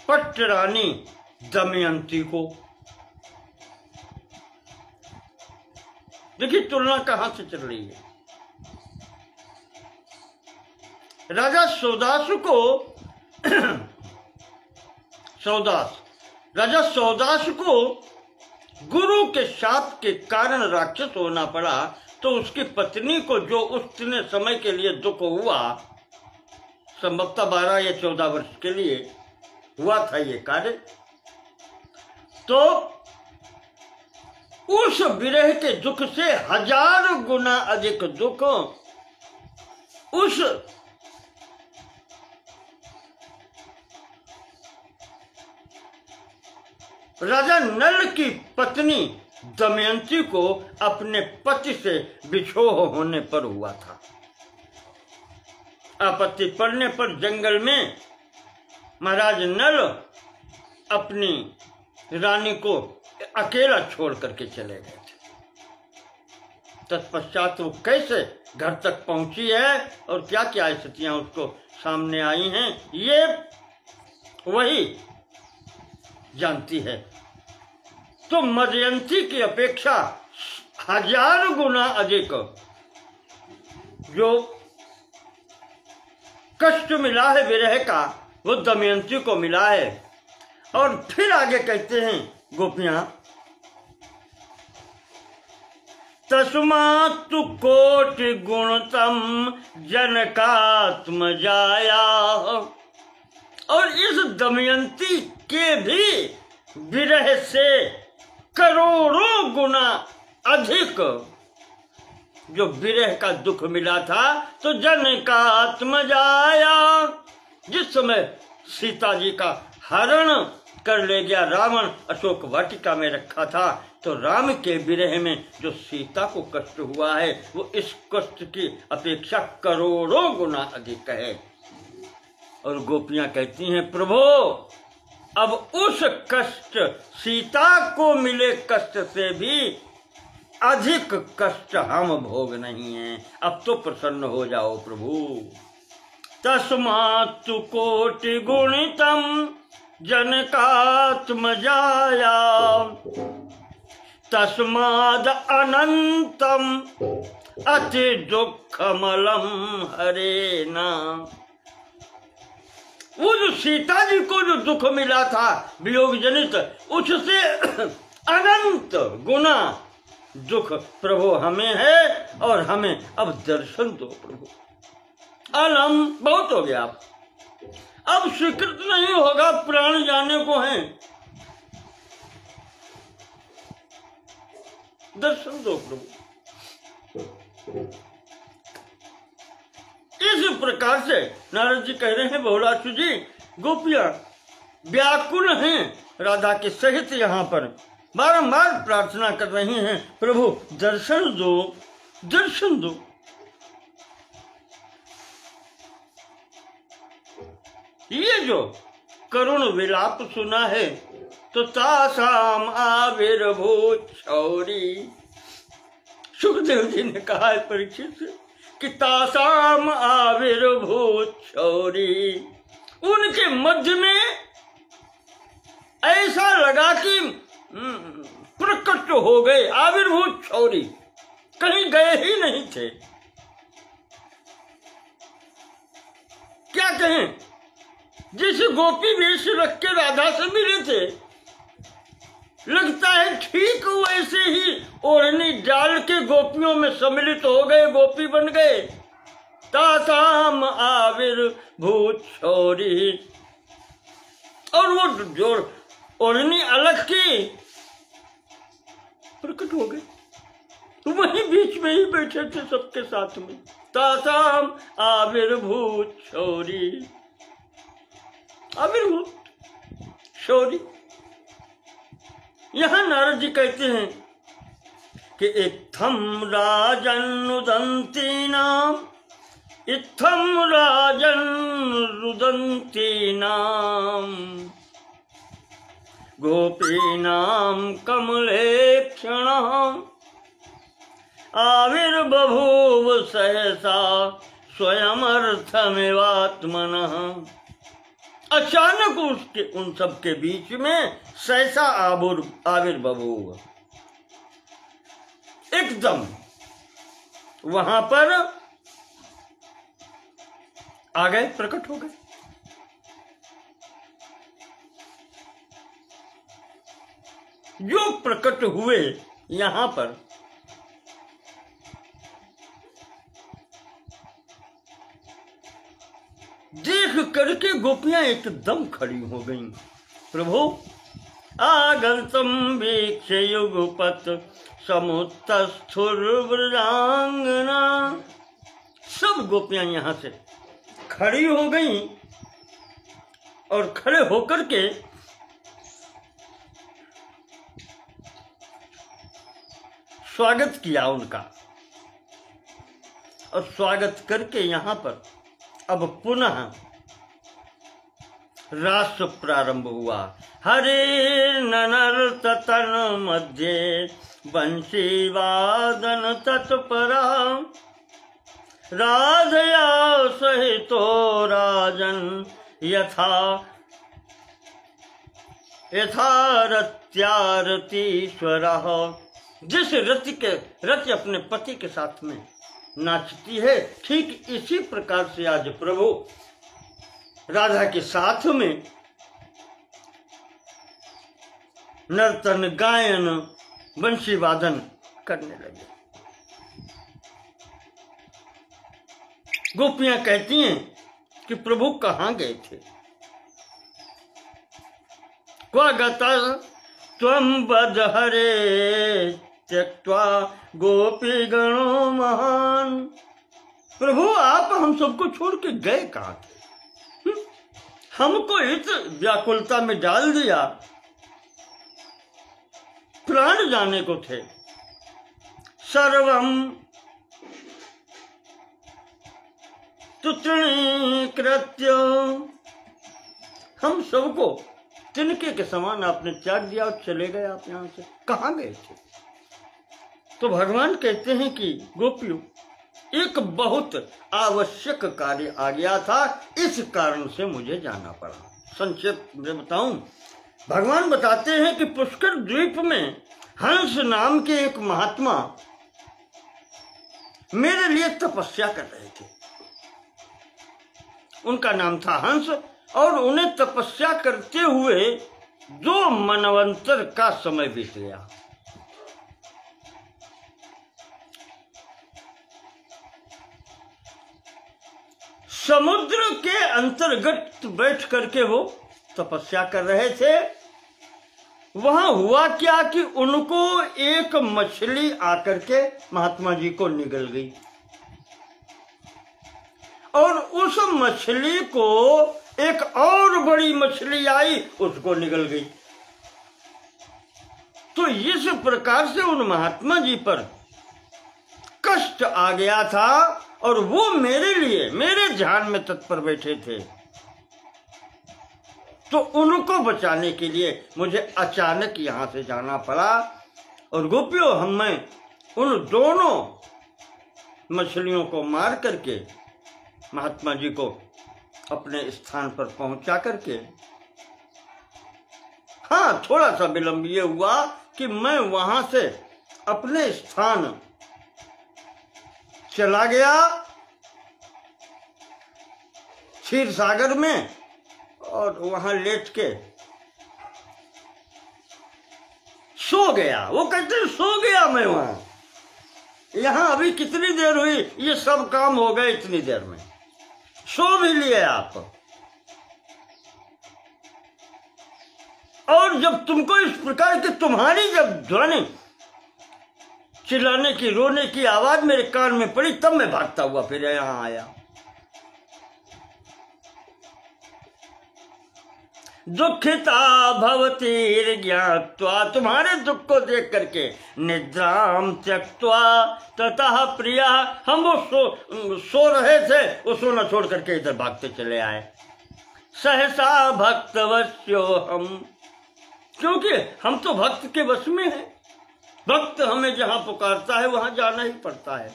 पट्ट रानी दमयंती को। देखिए तुलना कहां से चल रही है। राजा सौदास को राजा सौदास को गुरु के शाप के कारण राक्षस होना पड़ा, तो उसकी पत्नी को जो उतने समय के लिए दुख हुआ, संभवतः 12 या 14 वर्ष के लिए हुआ था ये कार्य, तो उस विरह के दुख से 1000 गुना अधिक दुख उस राजा नल की पत्नी दमयंती को अपने पति से बिछोह होने पर हुआ था। आपत्ति पड़ने पर जंगल में महाराज नल अपनी रानी को अकेला छोड़ करके चले गए थे। तत्पश्चात वो कैसे घर तक पहुंची है और क्या क्या स्थितियां उसको सामने आई हैं, ये वही जानती है। तो मदयंती की अपेक्षा 1000 गुना अधिक जो कष्ट मिला है विरह का, वो दमयंती को मिला है। और फिर आगे कहते हैं गोपियां, तस्मात्तु कोटि गुणतम जनकात्म जाया, और इस दमयंती के भी विरह से करोड़ों गुना अधिक जो विरह का दुख मिला था। तो जनकात्म जाया, जिस समय सीता जी का हरण कर ले गया रावण, अशोक वाटिका में रखा था, तो राम के विरह में जो सीता को कष्ट हुआ है, वो इस कष्ट की अपेक्षा करोड़ों गुना अधिक है। और गोपियां कहती हैं, प्रभु अब उस कष्ट, सीता को मिले कष्ट से भी अधिक कष्ट हम भोग नहीं हैं, अब तो प्रसन्न हो जाओ प्रभु। तस्मात्तु कोटि गुणितम जनकात्म जाया, तस्माद अनंतम अति दुखमलम हरेना। वो जो सीता जी को जो दुख मिला था वियोग जनित, उससे अनंत गुना दुख प्रभु हमें है, और हमें अब दर्शन दो प्रभु। अलम बहुत हो गया, अब स्वीकृत नहीं होगा, प्राण जाने को है, दर्शन दो प्रभु। इस प्रकार से नारद जी कह रहे हैं, बहुलासु जी गोपियां व्याकुल हैं राधा के सहित, यहाँ पर बारंबार प्रार्थना कर रही हैं, प्रभु दर्शन दो, दर्शन दो। ये जो करुण विलाप सुना है, तो तासाम आविर्भूत शौरी, सुखदेव जी ने कहा है परीक्षित से कि तासाम आविर्भूत शौरी, उनके मध्य में ऐसा लगा कि प्रकट हो गए, आविर्भूत शौरी, कहीं गए ही नहीं थे। क्या कहें, जिस गोपी वेश रख के राधा से मिले थे, लगता है ठीक वैसे ही ओढ़नी डाल के गोपियों में सम्मिलित हो गए, गोपी बन गए। तासाम आविर्भूत शौरी, और वो जो ओढ़नी अलग की प्रकट हो गए, तो वहीं बीच में ही बैठे थे सबके साथ में। तासाम आविर्भूत शौरी, आविर्भूत शौरी। यहां नारद जी कहते हैं कि इत्थम राजन्नुदंती नाम इत्थम राजन रुदन्तीनां गोपीनां कमलेक्षणः आविर्बभूव सहसा स्वयमर्थमिवात्मनः। अचानक उसके उन सब के बीच में सहसा आविर्बभूव, एकदम वहां पर आ गए, प्रकट हो गए। जो प्रकट हुए यहां पर, देख करके गोपियां एकदम खड़ी हो गईं। प्रभु आगंतुम वीक्ष युगपत समुत्तस्थुर्व्रजांगना। सब गोपियां यहां से खड़ी हो गईं और खड़े होकर के स्वागत किया उनका, और स्वागत करके यहां पर अब पुनः रास प्रारंभ हुआ। हरे ननर्तन मध्य बंशी वादन तत्परा राधया सहितो राजन यथारत्यारतीश्वरः। जिस रति अपने पति के साथ में नाचती है, ठीक इसी प्रकार से आज प्रभु राधा के साथ में नर्तन गायन बंशी वादन करने लगे। गोपियां कहती हैं कि प्रभु कहाँ गए थे? क्वा गता त्वं बदहरे त्यक्त्वा गोपी गणो महान। प्रभु आप हम सबको छोड़ के गए कहाँ थे? हमको इस व्याकुलता में डाल दिया, प्राण जाने को थे। सर्वम तुतृणीकृत्य, हम सबको तिनके के समान आपने त्याग दिया और चले गए आप यहां से। कहाँ गए थे? तो भगवान कहते हैं कि गोपियों, एक बहुत आवश्यक कार्य आ गया था, इस कारण से मुझे जाना पड़ा। संक्षेप में बताऊं, भगवान बताते हैं कि पुष्कर द्वीप में हंस नाम के एक महात्मा मेरे लिए तपस्या कर रहे थे। उनका नाम था हंस, और उन्हें तपस्या करते हुए 2 मनवंतर का समय बीत गया। समुद्र के अंतर्गत बैठ करके वो तपस्या कर रहे थे। वहां हुआ क्या कि उनको एक मछली आकर के महात्मा जी को निगल गई, और उस मछली को एक और बड़ी मछली आई, उसको निगल गई। तो इस प्रकार से उन महात्मा जी पर कष्ट आ गया था, और वो मेरे लिए, मेरे ध्यान में तत्पर बैठे थे। तो उनको बचाने के लिए मुझे अचानक यहां से जाना पड़ा। और गोपियों, मैं उन दोनों मछलियों को मार करके महात्मा जी को अपने स्थान पर पहुंचा करके, हाँ, थोड़ा सा विलंब ये हुआ कि मैं वहां से अपने स्थान चला गया क्षीर सागर में, और वहां लेट के सो गया। वो कहते सो गया मैं वहां। यहां अभी कितनी देर हुई, ये सब काम हो गए इतनी देर में, सो भी लिए आप। और जब तुमको इस प्रकार की तुम्हारी जब ध्वनि, चिल्लाने की, रोने की आवाज मेरे कान में पड़ी, तब मैं भागता हुआ फिर यहां आया। दुखिता भवतीर ज्ञात्वा, तुम्हारे दुख को देख करके निद्राम त्यक्त्वा ततः प्रिया, हम वो सो रहे थे, वो सोना छोड़ करके इधर भागते चले आए। सहसा भक्तवश्यो हम, क्योंकि हम तो भक्त के वश में हैं, भक्त हमें जहां पुकारता है वहां जाना ही पड़ता है।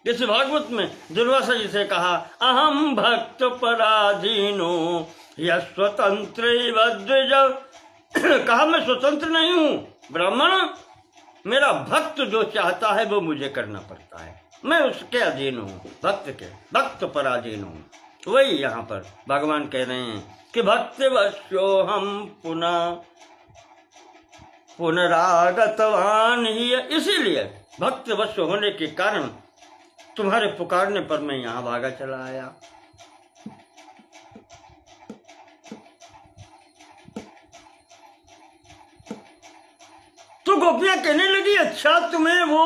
जैसे भागवत में दुर्वासा जी से कहा, अहम भक्त पराधीनो स्वतंत्र द्विज, कहा मैं स्वतंत्र नहीं हूं ब्राह्मण, मेरा भक्त जो चाहता है वो मुझे करना पड़ता है, मैं उसके अधीन हूं, भक्त के, भक्त पराधीन हूं। वही यहाँ पर भगवान कह रहे हैं कि भक्त वश्यो हम पुनः पुनरागतवान ही, इसीलिए भक्त वश्य होने के कारण तुम्हारे पुकारने पर मैं यहां भागा चला आया। तो गोपियां कहने लगी, अच्छा तुम्हें वो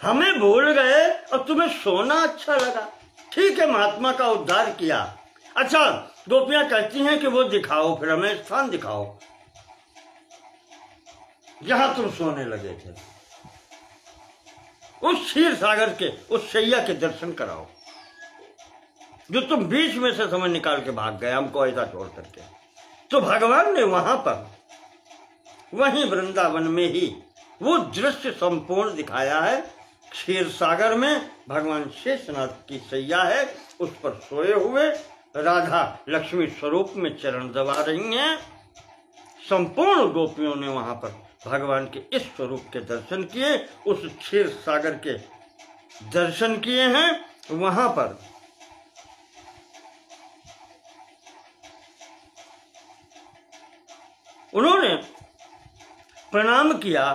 हमें भूल गए और तुम्हें सोना अच्छा लगा, ठीक है महात्मा का उद्धार किया। अच्छा गोपियां कहती हैं कि वो दिखाओ, फिर हमें स्थान दिखाओ जहां तुम सोने लगे थे, उस क्षीर सागर के उस शैया के दर्शन कराओ जो तुम बीच में से समय निकाल के भाग गए हमको ऐसा छोड़ करके। तो भगवान ने वहां पर, वहीं वृंदावन में ही वो दृश्य संपूर्ण दिखाया है। क्षीर सागर में भगवान शेषनाथ की शैया है, उस पर सोए हुए राधा लक्ष्मी स्वरूप में चरण दबा रही हैं। संपूर्ण गोपियों ने वहां पर भगवान के इस स्वरूप के दर्शन किए, उस क्षीर सागर के दर्शन किए हैं। वहां पर उन्होंने प्रणाम किया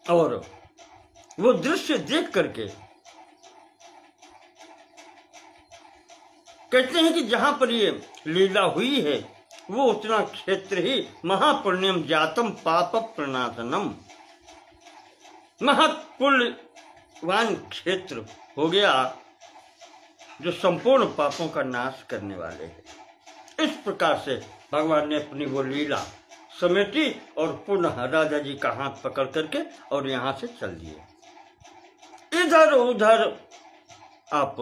और वो दृश्य देख करके कहते हैं कि जहां पर ये लीला हुई है वो उतना क्षेत्र ही महापुण्यम जातम पाप प्रणाशनम, महापुण्यवान क्षेत्र हो गया जो संपूर्ण पापों का नाश करने वाले हैं। इस प्रकार से भगवान ने अपनी वो लीला समेटी और पुनः राजा जी का हाथ पकड़ करके और यहां से चल दिए। इधर उधर आप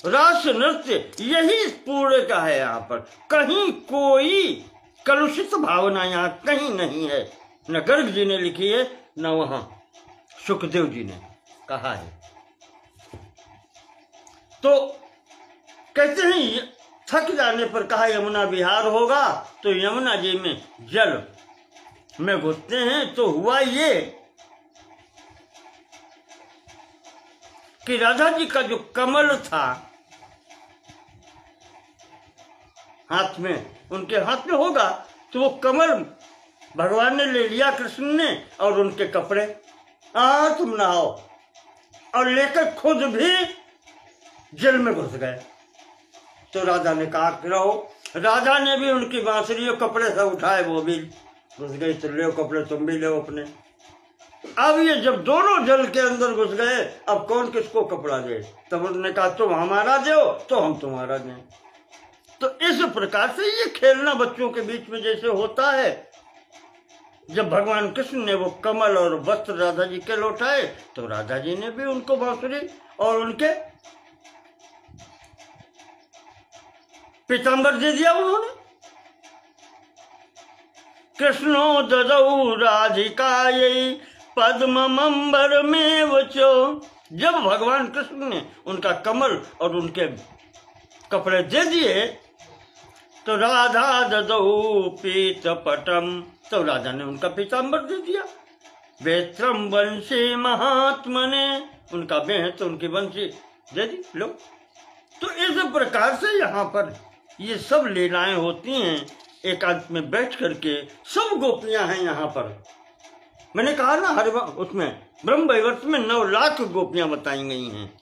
रास नृत्य यही पूरे का है, यहाँ पर कहीं कोई कलुषित भावना यहाँ कहीं नहीं है। न गर्ग जी ने लिखी है, न वहां सुखदेव जी ने कहा है। तो कहते हैं थक जाने पर कहा यमुना विहार होगा, तो यमुना जी में जल में घुसते हैं। तो हुआ ये कि राधा जी का जो कमल था हाथ में, उनके हाथ में होगा, तो वो कमल भगवान ने ले लिया कृष्ण ने, और उनके कपड़े तुम नहाओ, और लेकर खुद भी जल में घुस गए। तो राजा ने कहा रहो, राजा ने भी उनकी बांसुरी कपड़े से उठाए, वो भी घुस गई। तो ले कपड़े तुम भी ले अपने। अब ये जब दोनों जल के अंदर घुस गए, अब कौन किसको कपड़ा दे? तब उन्होंने कहा तुम हमारा दो तो हम तुम्हारा दें। तो इस प्रकार से ये खेलना बच्चों के बीच में जैसे होता है, जब भगवान कृष्ण ने वो कमल और वस्त्र राधा जी के लौटाए, तो राधा जी ने भी उनको बांसुरी और उनके पीताम्बर दे दिया उन्होंने। कृष्णो ददौ राधिकायै पद्ममंबर में वचो, जब भगवान कृष्ण ने उनका कमल और उनके कपड़े दे दिए, तो राधा ददौ पीत पटम, तो राधा ने उनका पीताम्बर दे दिया। वेत्रम वंशी महात्मने, उनका बेहत उनकी वंशी दे दी, लो। तो इस प्रकार से यहाँ पर ये सब लीलाएं होती हैं। एकांत में बैठ करके सब गोपियां हैं यहाँ पर। मैंने कहा ना हर उसमें ब्रह्म वैवर्त में 9 लाख गोपियां बताई गई हैं,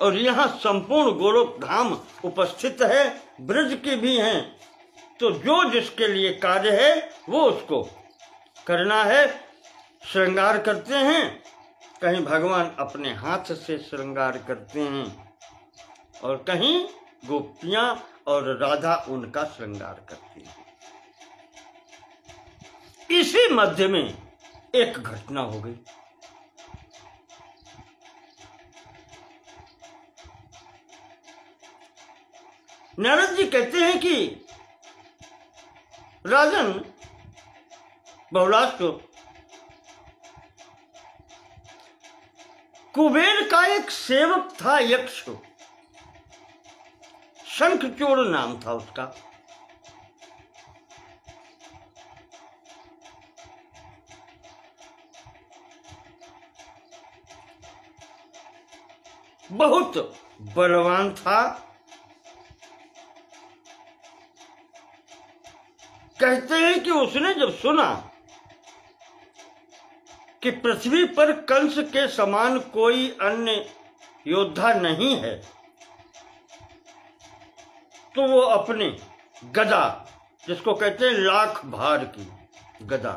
और यहाँ संपूर्ण गोलोक धाम उपस्थित है, ब्रज की भी हैं। तो जो जिसके लिए कार्य है वो उसको करना है। श्रृंगार करते हैं कहीं भगवान अपने हाथ से श्रृंगार करते हैं और कहीं गोपियां और राधा उनका श्रृंगार करती हैं। इसी मध्य में एक घटना हो गई। नारद जी कहते हैं कि राजन बहुलाष्ट कुबेर का एक सेवक था, यक्ष, शंखचूड़ नाम था उसका। बहुत बलवान था। कहते हैं कि उसने जब सुना कि पृथ्वी पर कंस के समान कोई अन्य योद्धा नहीं है, तो वो अपने गदा, जिसको कहते हैं लाख भार की गदा,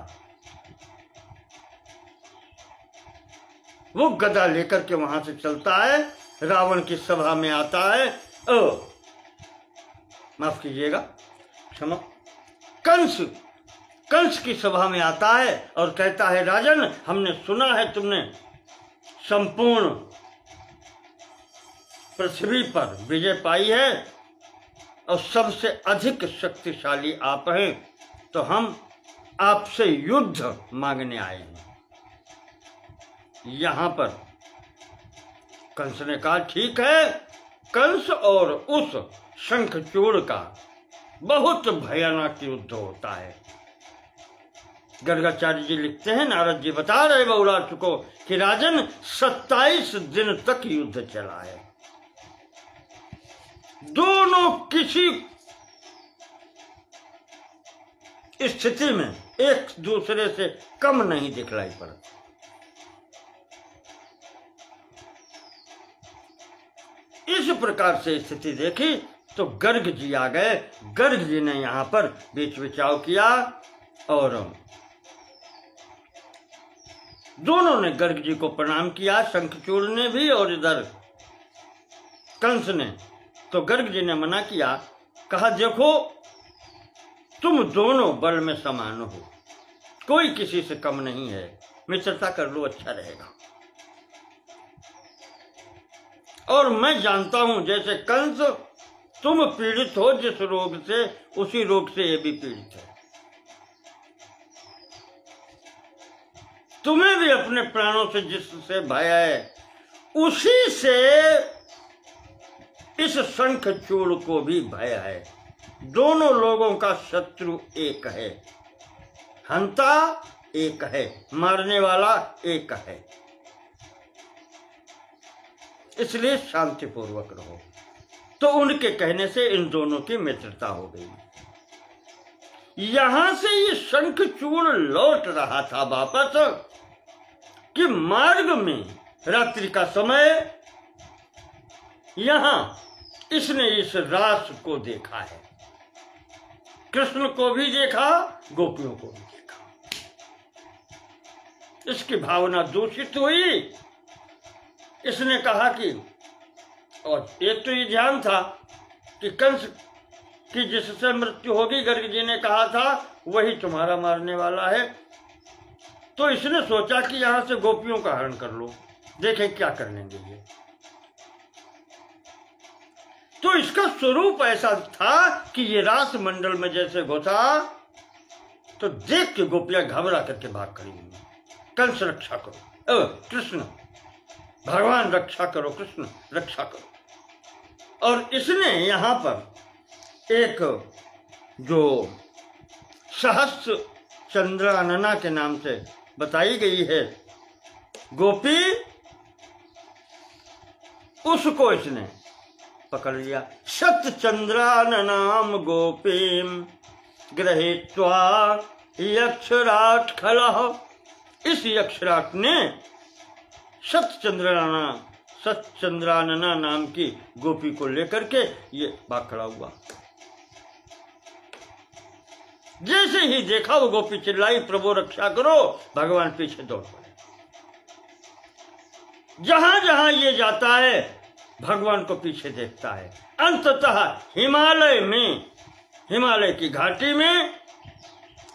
वो गदा लेकर के वहां से चलता है, रावण की सभा में आता है। माफ कीजिएगा, क्षमा, कंस की सभा में आता है और कहता है, राजन, हमने सुना है तुमने संपूर्ण पृथ्वी पर विजय पाई है और सबसे अधिक शक्तिशाली आप हैं, तो हम आपसे युद्ध मांगने आए हैं। यहां पर कंस ने कहा, ठीक है। कंस और उस शंखचूड़ का बहुत भयानक युद्ध होता है। गर्गाचार्य जी लिखते हैं, नारद जी बता रहे बहुलाष्ट को कि राजन 27 दिन तक युद्ध चला है। दोनों किसी स्थिति में एक दूसरे से कम नहीं दिखलाई पड़ा। इस प्रकार से स्थिति देखी तो गर्ग जी आ गए। गर्ग जी ने यहां पर बीच बचाव किया और दोनों ने गर्ग जी को प्रणाम किया, शंखचूड़ ने भी और इधर कंस ने। तो गर्ग जी ने मना किया, कहा, देखो तुम दोनों बल में समान हो, कोई किसी से कम नहीं है, मित्रता कर लो, अच्छा रहेगा। और मैं जानता हूं जैसे कंस तुम पीड़ित हो जिस रोग से, उसी रोग से ये भी पीड़ित है। तुम्हें भी अपने प्राणों से जिससे भय है, उसी से इस शंखचूड़ को भी भय है। दोनों लोगों का शत्रु एक है, हंता एक है, मारने वाला एक है। इसलिए शांतिपूर्वक रहो। तो उनके कहने से इन दोनों की मित्रता हो गई। यहां से ये शंखचूड़ लौट रहा था वापस कि मार्ग में रात्रि का समय यहां इसने इस रास को देखा है। कृष्ण को भी देखा, गोपियों को भी देखा। इसकी भावना दूषित हुई। इसने कहा कि, और एक तो ये ध्यान था कि कंस की जिससे मृत्यु होगी, गर्ग जी ने कहा था वही तुम्हारा मारने वाला है। तो इसने सोचा कि यहां से गोपियों का हरण कर लो, देखे क्या कर लेंगे ये। तो इसका स्वरूप ऐसा था कि ये रास मंडल में जैसे घुसा तो देख के गोपियां घबरा करके भाग खड़ी हुई। कंस रक्षा करो, कृष्ण भगवान रक्षा करो, कृष्ण रक्षा करो। और इसने यहां पर एक जो सहस्त्र चंद्रानना के नाम से बताई गई है गोपी, उसको इसने पकड़ लिया। शतचंद्राननाम गोपीम गृहीत्वा यक्षराट खलः। इस यक्षराट ने सतचंद्रानना नाम की गोपी को लेकर के ये भाग खड़ा हुआ। जैसे ही देखा वो गोपी चिल्लाई, प्रभु रक्षा करो, भगवान पीछे दौड़ पड़े। जहां जहां ये जाता है भगवान को पीछे देखता है। अंततः हिमालय की घाटी में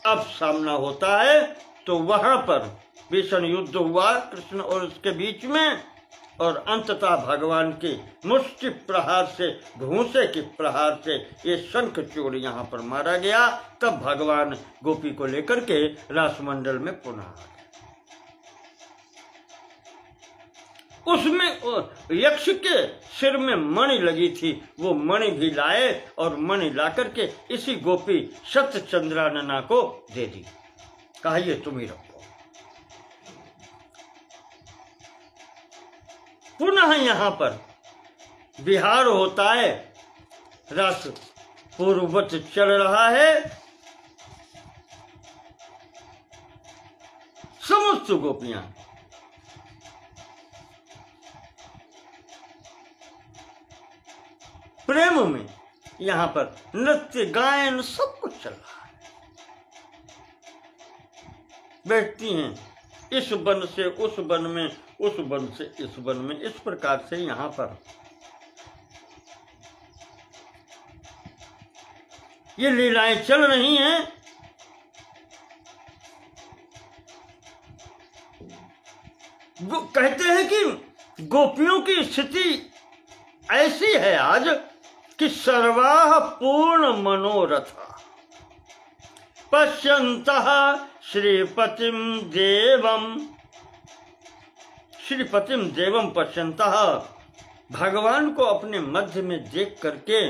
अब सामना होता है, तो वहां पर भीषण युद्ध हुआ कृष्ण और उसके बीच में, और अंततः भगवान की मुष्टि प्रहार से, घूंसे के प्रहार से ये शंखचूड़ यहाँ पर मारा गया। तब भगवान गोपी को लेकर के रासमंडल में पुनः आ गए। उसमें यक्ष के सिर में मणि लगी थी, वो मणि भी लाए और मणि ला करके इसी गोपी सत्यचंद्रानना को दे दी। कहा ये तुम ही रखो। पुनः यहाँ पर विहार होता है, रस पूर्ववत चल रहा है। समस्त गोपियां प्रेम में यहाँ पर नृत्य गायन सब कुछ चल रहा है। बैठती हैं इस वन से उस वन में, उस वन से इस वन में, इस प्रकार से यहाँ पर ये लीलाएं चल रही हैं। कहते हैं कि गोपियों की स्थिति ऐसी है आज कि सर्वाः पूर्ण मनोरथा पश्यन्तः श्रीपतिम देवम पश्यन्तः, भगवान को अपने मध्य में देख करके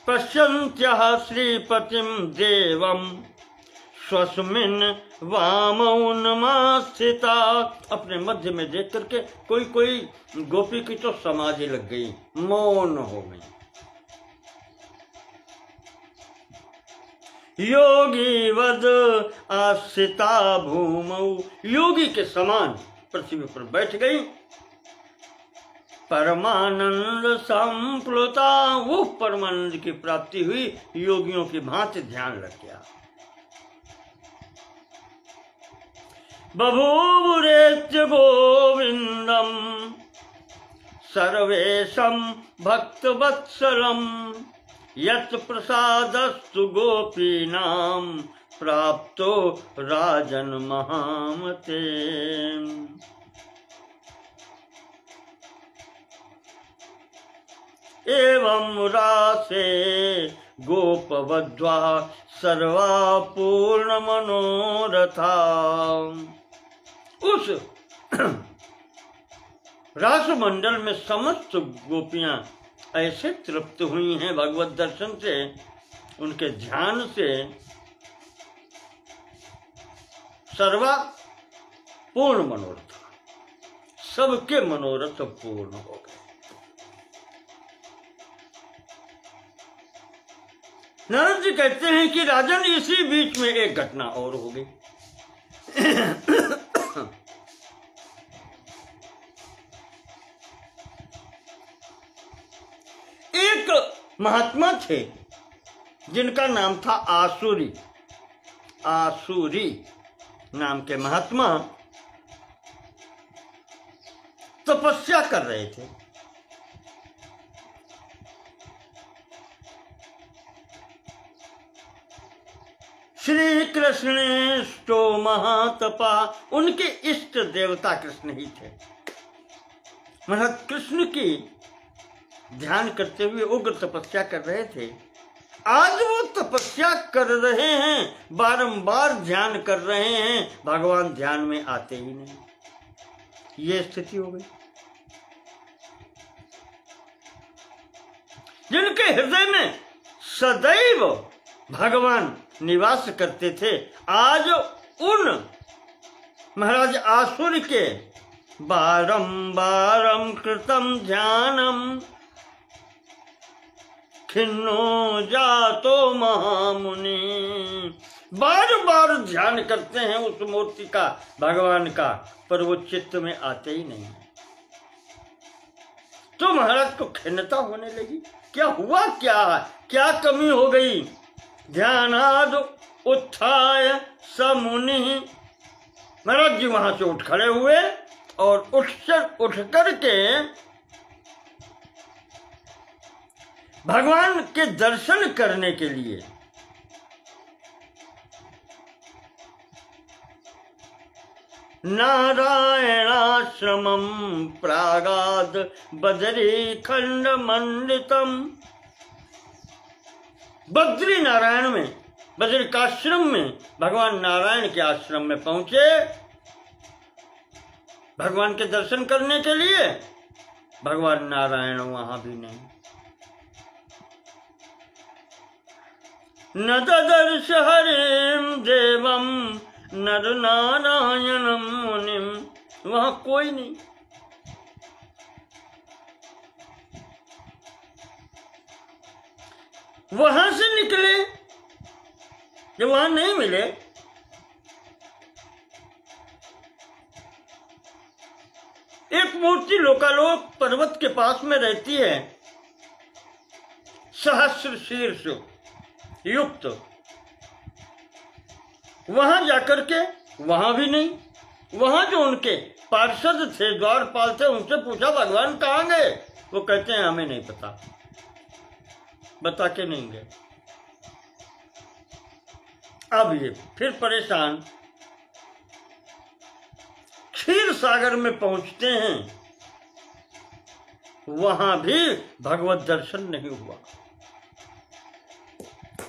पश्यन्त्यः श्रीपतिम देवम स्वस्मिन् वामौ नमस्थिता, अपने मध्य में देख करके कोई कोई गोपी की तो समाधि लग गई, मौन हो गई। योगी वद आस्थिता भूमौ, योगी के समान पृथ्वी पर बैठ गई। परमानंद संप्लुता, वो परमानंद की प्राप्ति हुई, योगियों की भांति ध्यान लग गया। बभूवुरेत्य गोविंदम सर्वेशं भक्तवत्सलम यत् प्रसादस्तु गोपीनां प्राप्तो राजन महामते। एवं रासे गोपवध्वा सर्वा पूर्ण मनोरथा, उस रासमंडल में समस्त गोपियां ऐसे तृप्त हुई हैं भगवत दर्शन से, उनके ध्यान से, सर्वा पूर्ण मनोरथ, सबके मनोरथ पूर्ण हो गए। नारद जी कहते हैं कि राजन इसी बीच में एक घटना और हो गई। एक महात्मा थे जिनका नाम था आसुरी। आसुरी नाम के महात्मा तपस्या कर रहे थे। श्री कृष्णेष्टो महातपा, उनके इष्ट देवता कृष्ण ही थे। महाराज कृष्ण की ध्यान करते हुए उग्र तपस्या कर रहे थे। आज वो तपस्या कर रहे हैं, बारंबार ध्यान कर रहे हैं, भगवान ध्यान में आते ही नहीं। ये स्थिति हो गई। जिनके हृदय में सदैव भगवान निवास करते थे, आज उन महाराज आसुर के बारंबारम कृतम ध्यानम खिन्नो जातो महामुनि, बार बार ध्यान करते हैं उस मूर्ति का, भगवान का, पर वो चित्त में आते ही नहीं। तो महाराज को खिन्नता होने लगी। क्या हुआ, क्या कमी हो गई? ध्यानाद उत्थाय समुनि महाराज जी वहां से उठ खड़े हुए और उठ करके भगवान के दर्शन करने के लिए नारायणाश्रमं प्रागाद बद्री खंड मंडितम, बद्री नारायण में, बद्रिकाश्रम में भगवान नारायण के आश्रम में पहुंचे भगवान के दर्शन करने के लिए। भगवान नारायण वहां भी नहीं। न ददर्श हरिम देवम नर नारायणम मुनिम, वहां कोई नहीं। वहां से निकले, जब वहां नहीं मिले एक मूर्ति लोकालोक पर्वत के पास में रहती है, सहस्र शीर्ष युक्त, वहां जाकर के वहां भी नहीं। वहां जो उनके पार्षद थे, द्वारपाल थे, उनसे पूछा भगवान कहाँ गए? वो कहते हैं हमें नहीं पता, बता के नहीं गए। अब ये फिर परेशान क्षीर सागर में पहुंचते हैं, वहां भी भगवत दर्शन नहीं हुआ।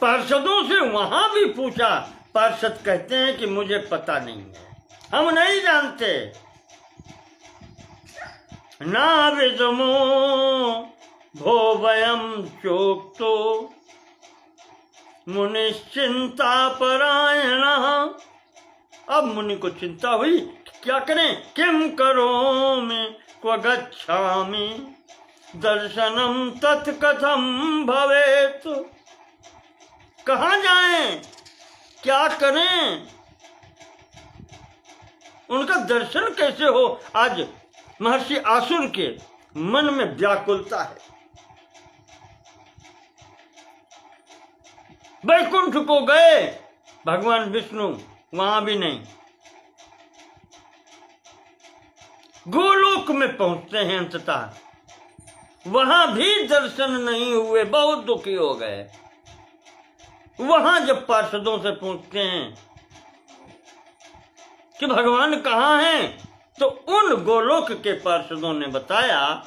पार्षदों से वहां भी पूछा, पार्षद कहते हैं कि मुझे पता नहीं है, हम नहीं जानते। ना विदमो भो वयम चोक्तो मुनिश्चिंता परायण। अब मुनि को चिंता हुई, क्या करें? किम करोमि क्व गच्छामि दर्शनम तत्कथम भवेत। कहाँ जाएं, क्या करें, उनका दर्शन कैसे हो? आज महर्षि आसुर के मन में व्याकुलता है। वैकुंठ को गए भगवान विष्णु, वहां भी नहीं। गोलोक में पहुंचते हैं अंततः, वहां भी दर्शन नहीं हुए, बहुत दुखी हो गए। वहां जब पार्षदों से पूछते हैं कि भगवान कहाँ हैं, तो उन गोलोक के पार्षदों ने बताया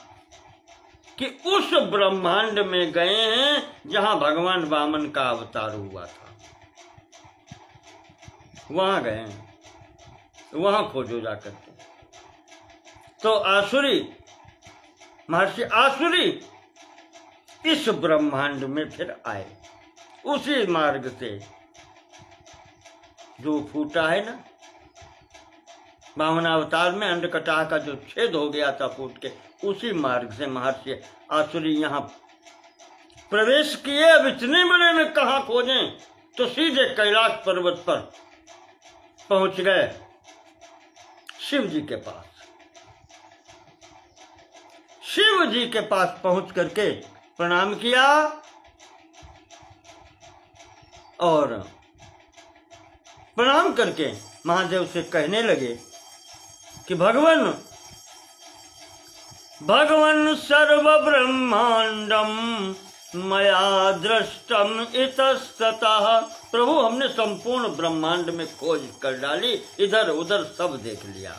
कि उस ब्रह्मांड में गए हैं जहां भगवान वामन का अवतार हुआ था, वहां गए हैं, वहां खोजो जाकर के। तो आसुरी, महर्षि आसुरी इस ब्रह्मांड में फिर आए, उसी मार्ग से जो फूटा है ना, वामनावतार में अंडकटाह का जो छेद हो गया था फूट के, उसी मार्ग से महर्षि आसुरी यहाँ प्रवेश किए। अब इतने बड़े में कहाँ खोजें, तो सीधे कैलाश पर्वत पर पहुंच गए शिव जी के पास। शिव जी के पास पहुंच करके प्रणाम किया और प्रणाम करके महादेव से कहने लगे कि भगवान सर्व ब्रह्मांडम मया दृष्टम इतस्ततः। प्रभु हमने संपूर्ण ब्रह्मांड में खोज कर डाली, इधर उधर सब देख लिया,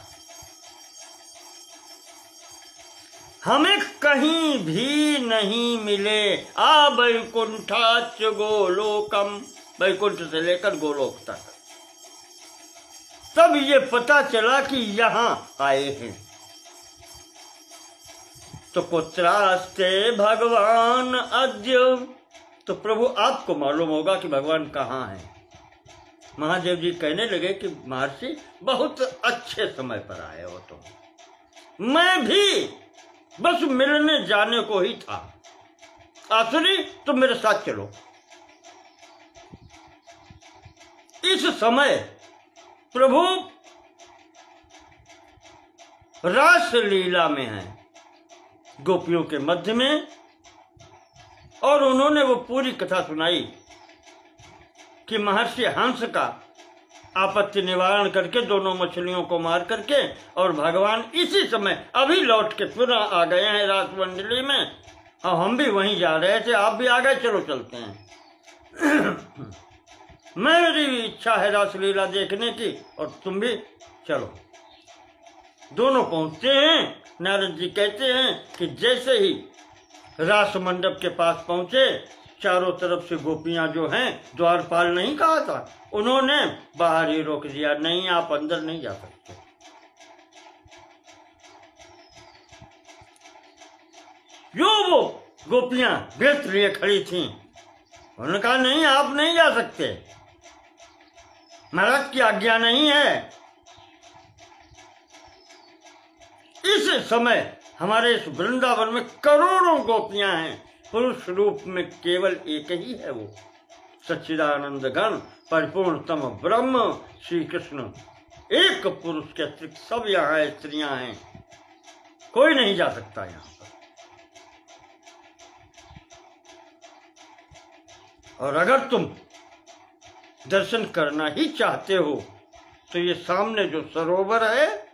हमें कहीं भी नहीं मिले। आ वैकुंठाच गोलोकम, वैकुंठ से लेकर गोलोक तक। तब ये पता चला कि यहां आए हैं। तो कुत्रास्ते भगवान अद्य, तो प्रभु आपको मालूम होगा कि भगवान कहाँ हैं। महादेव जी कहने लगे कि महर्षि बहुत अच्छे समय पर आए हो तुम, मैं भी बस मिलने जाने को ही था। आसुरी तुम मेरे साथ चलो। इस समय प्रभु रास लीला में है, गोपियों के मध्य में, और उन्होंने वो पूरी कथा सुनाई कि महर्षि हंस का आपत्ति निवारण करके दोनों मछलियों को मार करके, और भगवान इसी समय अभी लौट के पुनः आ गए हैं रास मंडली में। और हम भी वहीं जा रहे थे, आप भी आ गए, चलो चलते हैं। मेरी भी इच्छा है रासलीला देखने की, और तुम भी चलो। दोनों पहुंचते हैं। नारद जी कहते हैं कि जैसे ही रास मंडप के पास पहुंचे, चारों तरफ से गोपियां जो हैं, द्वारपाल नहीं कहा था, उन्होंने बाहर ही रोक दिया, नहीं आप अंदर नहीं जा सकते। जो वो गोपियां व्यस्त लिए खड़ी थीं, उन्होंने कहा नहीं आप नहीं जा सकते, महाराज की आज्ञा नहीं है। इस समय हमारे इस वृंदावन में करोड़ों गोपियां हैं, पुरुष रूप में केवल एक ही है, वो सच्चिदानंद घन परिपूर्णतम ब्रह्म श्री कृष्ण। एक पुरुष के अतिरिक्त सब यहाँ स्त्रियां हैं, कोई नहीं जा सकता यहाँ पर। और अगर तुम दर्शन करना ही चाहते हो तो ये सामने जो सरोवर है,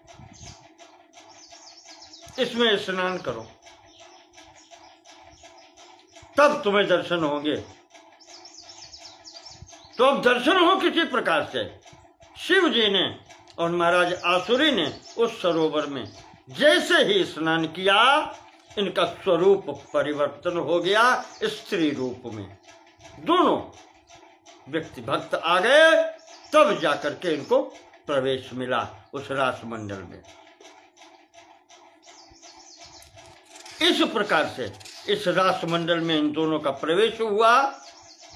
इसमें स्नान करो, तब तुम्हें दर्शन होंगे। तो अब दर्शन हो किसी प्रकार से, शिव जी ने और महाराज आसुरी ने उस सरोवर में जैसे ही स्नान किया, इनका स्वरूप परिवर्तन हो गया स्त्री रूप में। दोनों व्यक्ति भक्त आ गए, तब जाकर के इनको प्रवेश मिला उस रास मंडल में। इस प्रकार से इस रास मंडल में इन दोनों का प्रवेश हुआ।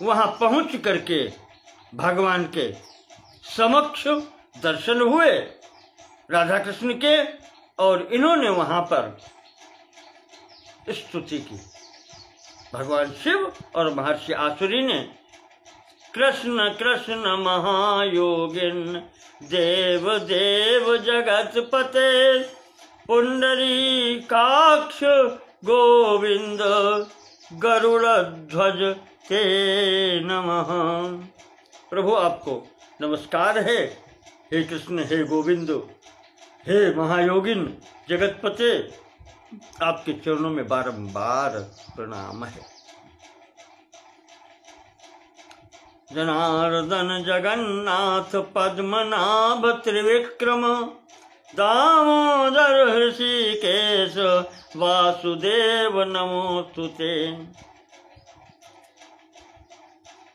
वहां पहुंच करके भगवान के समक्ष दर्शन हुए राधा कृष्ण के, और इन्होंने वहां पर स्तुति की। भगवान शिव और महर्षि आसुरी ने कृष्ण कृष्ण महायोगिन देव देव जगत पते पुंडरीकाक्ष गोविंद गरुड़ ध्वज ते नमः। प्रभु आपको नमस्कार है, हे कृष्ण, हे गोविंद, हे महायोगिन जगतपते, आपके चरणों में बारंबार प्रणाम है। जनार्दन जगन्नाथ पद्मनाभ त्रिविक्रम दामोदर ऋषिकेश वासुदेव नमोस्तुते।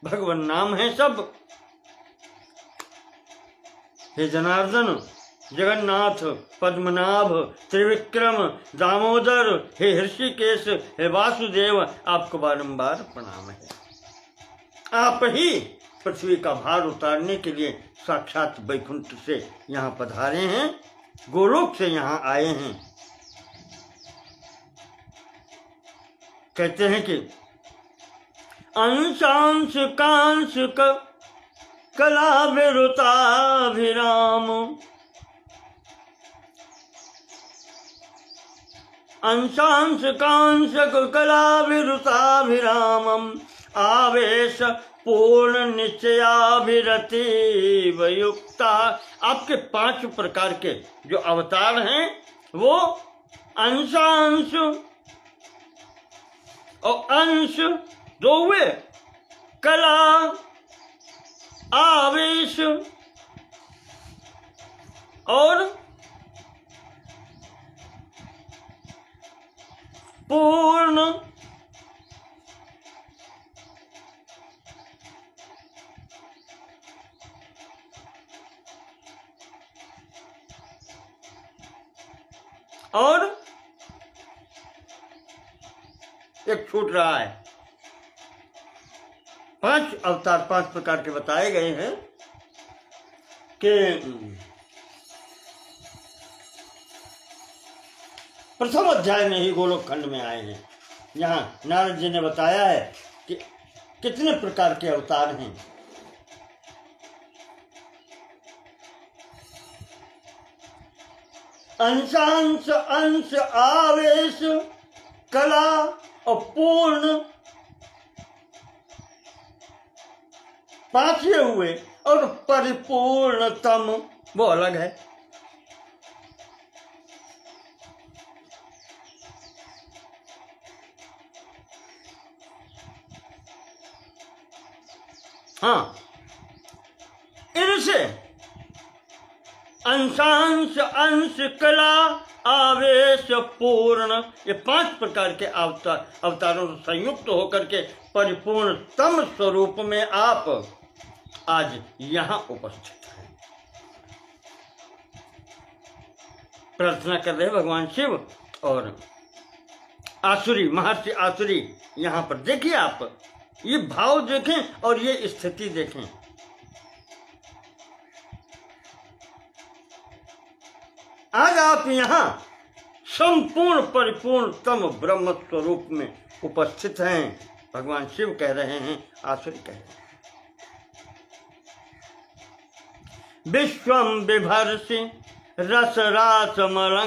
भगवान नाम है सब। हे जनार्दन, जगन्नाथ, पद्मनाभ, त्रिविक्रम, दामोदर, हे ऋषिकेश, हे वासुदेव, आपको बारंबार प्रणाम है। आप ही पृथ्वी का भार उतारने के लिए साक्षात वैकुंठ से यहाँ पधारे हैं, गोलोक से यहाँ आए हैं। कहते हैं कि अंशांश कांश कला विरुताभिराम, अंशांश कांश कला विरुताभिरामम आवेश पूर्ण निश्चयाभिरति वयुक्ता। आपके 5 प्रकार के जो अवतार हैं वो अंशांश और अंश 2 हुए, कला आवेश और पूर्ण और एक छूट रहा है। 5 अवतार 5 प्रकार के बताए गए हैं कि प्रथम अध्याय में ही गोलोक खंड में आए हैं। यहाँ नारद जी ने बताया है कि कितने प्रकार के अवतार हैं। अंशांश अंश आवेश कला और पूर्ण 5 हुए। और परिपूर्णतम वो अलग है। हाँ, इनसे अंशांश अंश कला आवेश पूर्ण, ये 5 प्रकार के अवतारों से संयुक्त होकर के परिपूर्णतम स्वरूप में आप आज यहां उपस्थित हैं। प्रार्थना कर रहे भगवान शिव और आसुरी, महर्षि आसुरी यहां पर देखिए, आप ये भाव देखें और ये स्थिति देखें। आज आप यहां संपूर्ण परिपूर्णतम ब्रह्म स्वरूप में उपस्थित हैं। भगवान शिव कह रहे हैं, आसुरी कह रहे हैं। विश्वम बिभर्षि रसरासमलंकरोचि,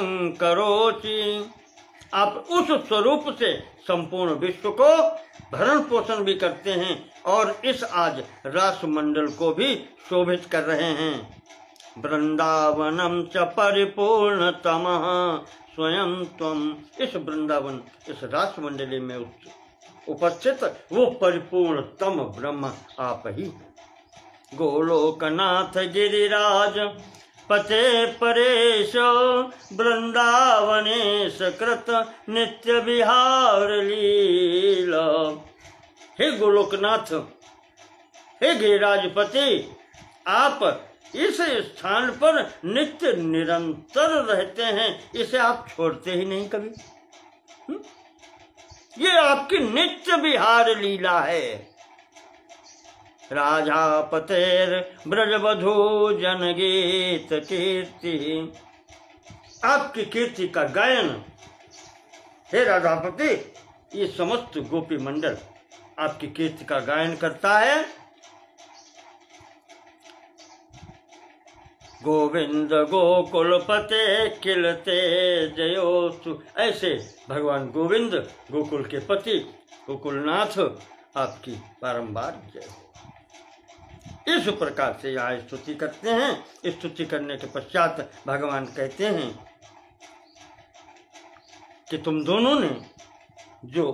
आप उस स्वरूप से संपूर्ण विश्व को भरण पोषण भी करते हैं और इस आज रास मंडल को भी शोभित कर रहे हैं। वृंदावनम च परिपूर्णतमः स्वयं त्वम, इस वृंदावन, इस रास मंडली में उपस्थित वो परिपूर्णतम ब्रह्म आप ही। गोलोकनाथ गिरिराज पते परेश वृंदावनेश कृत नित्य विहार लीला। हे गोलोकनाथ, हे गिरिराजपति, आप इस स्थान पर नित्य निरंतर रहते हैं, इसे आप छोड़ते ही नहीं कभी। ये आपकी नित्य विहार लीला है। राजा पतेर ब्रजवधू जनगीत कीर्ति, आपकी कीर्ति का गायन, हे राधापति, ये समस्त गोपी मंडल आपकी कीर्ति का गायन करता है। गोविंद गोकुलपते किलते जयोसु, ऐसे भगवान गोविंद गोकुल के पति गोकुलनाथ आपकी बारंबार जय हो। इस प्रकार से यहाँ स्तुति करते हैं। स्तुति करने के पश्चात भगवान कहते हैं कि तुम दोनों ने जो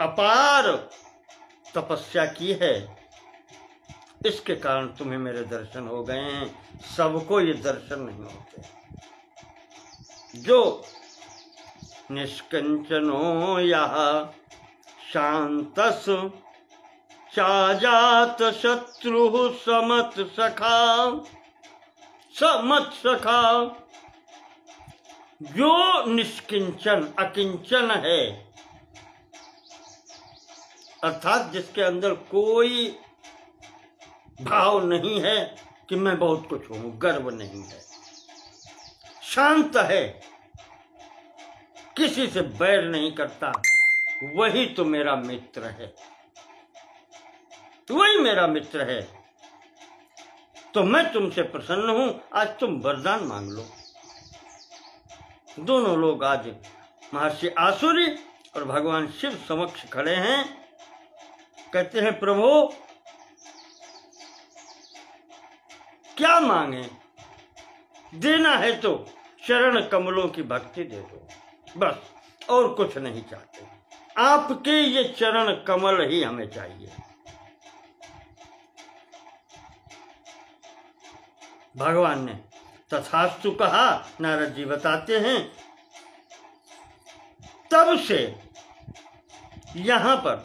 अपार तपस्या की है, इसके कारण तुम्हें मेरे दर्शन हो गए हैं। सबको ये दर्शन नहीं होते। जो निष्कंचनो यः शांतस चाजात शत्रु समत सखा, जो निष्किंचन अकिंचन है, अर्थात जिसके अंदर कोई भाव नहीं है कि मैं बहुत कुछ हूं, गर्व नहीं है, शांत है, किसी से बैर नहीं करता, वही तो मेरा मित्र है, वही मेरा मित्र है। तो मैं तुमसे प्रसन्न हूं, आज तुम वरदान मांग लो। दोनों लोग आज महर्षि आसुरी और भगवान शिव समक्ष खड़े हैं। कहते हैं, प्रभु क्या मांगे? देना है तो चरण कमलों की भक्ति दे दो, बस, और कुछ नहीं चाहते। आपके ये चरण कमल ही हमें चाहिए। भगवान ने तथास्तु कहा। नारद जी बताते हैं, तब से यहां पर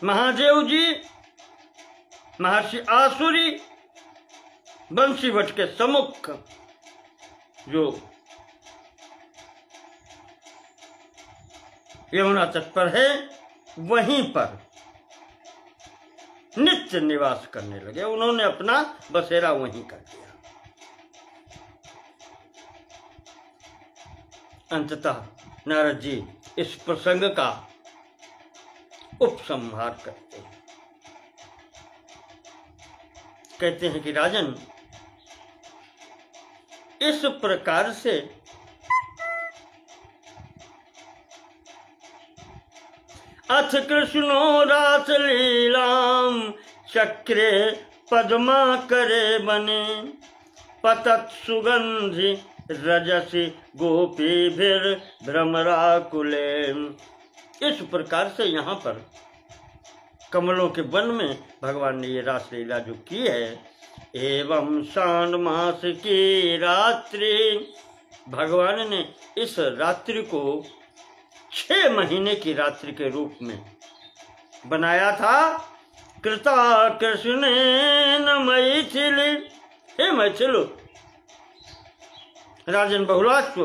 महादेव जी महर्षि आसुरी बंसीवट के सम्मुख जो यमुना तट पर है, वहीं पर नित्य निवास करने लगे। उन्होंने अपना बसेरा वहीं कर दिया। अंततः नारद जी इस प्रसंग का उपसंहार करते हैं। कहते हैं कि राजन, इस प्रकार से अथ कृष्णो रास लीलाम चक्रे पद्मा करे बने पतत सुगंधि रजसी गोपीभिर भ्रमराकुले। इस प्रकार से यहाँ पर कमलों के वन में भगवान ने ये रासलीला जो की है। एवं शान मास की रात्रि, भगवान ने इस रात्रि को 6 महीने की रात्रि के रूप में बनाया था। कृता कृष्ण न मैथिली, हे मैथिल राजन बहुलाश्व,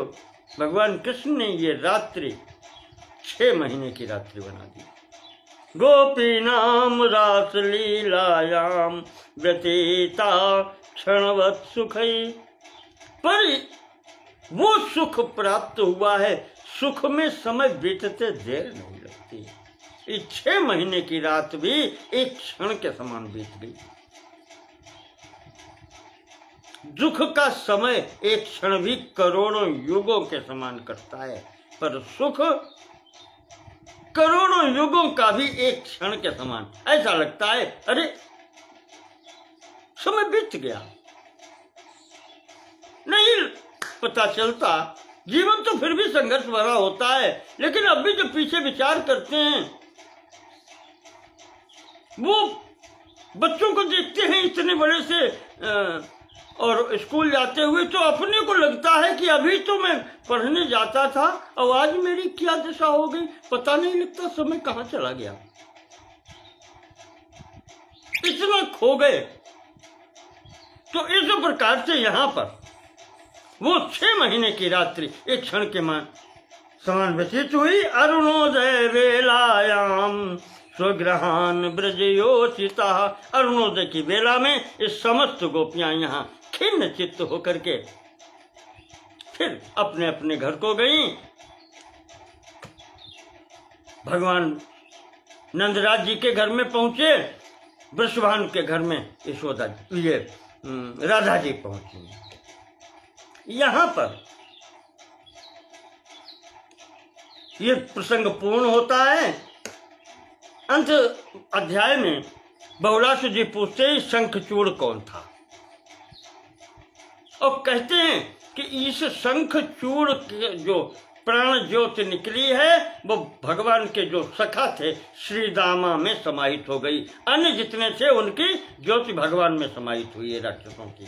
भगवान कृष्ण ने ये रात्रि 6 महीने की रात्रि बना दी। गोपीनाम रास लीलायाम व्यतीता क्षणवत् सुखई, पर वो सुख प्राप्त हुआ है, सुख में समय बीतते देर नहीं लगती। इस 6 महीने की रात भी एक क्षण के समान बीत गई। दुख का समय एक क्षण भी करोड़ों युगों के समान कटता है, पर सुख करोड़ों युगों का भी एक क्षण के समान। ऐसा लगता है अरे समय बीत गया, नहीं पता चलता। जीवन तो फिर भी संघर्ष भरा होता है, लेकिन अब भी जब पीछे विचार करते हैं, वो बच्चों को देखते हैं इतने बड़े से और स्कूल जाते हुए, तो अपने को लगता है कि अभी तो मैं पढ़ने जाता था और आज मेरी क्या दशा हो गई, पता नहीं लगता समय कहाँ चला गया। इतना खो गए। तो इस प्रकार से यहाँ पर वो 6 महीने की रात्रि एक क्षण के समान व्यतीत हुई। अरुणोदय वेलायाम स्वग्रहान ब्रजयोचिता, अरुणोदय की बेला में इस समस्त गोपियां यहाँ खिन्न चित्त होकर के फिर अपने अपने घर को गईं। भगवान नंदराज जी के घर में पहुंचे, वृषभानु के घर में यशोदा ये राधा जी पहुंची। यहाँ पर ये प्रसंग पूर्ण होता है। अंत अध्याय में बहुलाश जी पूछते हैं शंखचूड़ कौन था, और कहते हैं कि इस शंखचूड़ के जो प्राण ज्योति निकली है वो भगवान के जो सखा थे श्री दामा में समाहित हो गई। अन्य जितने थे उनकी ज्योति भगवान में समाहित हुई है राक्षसों की।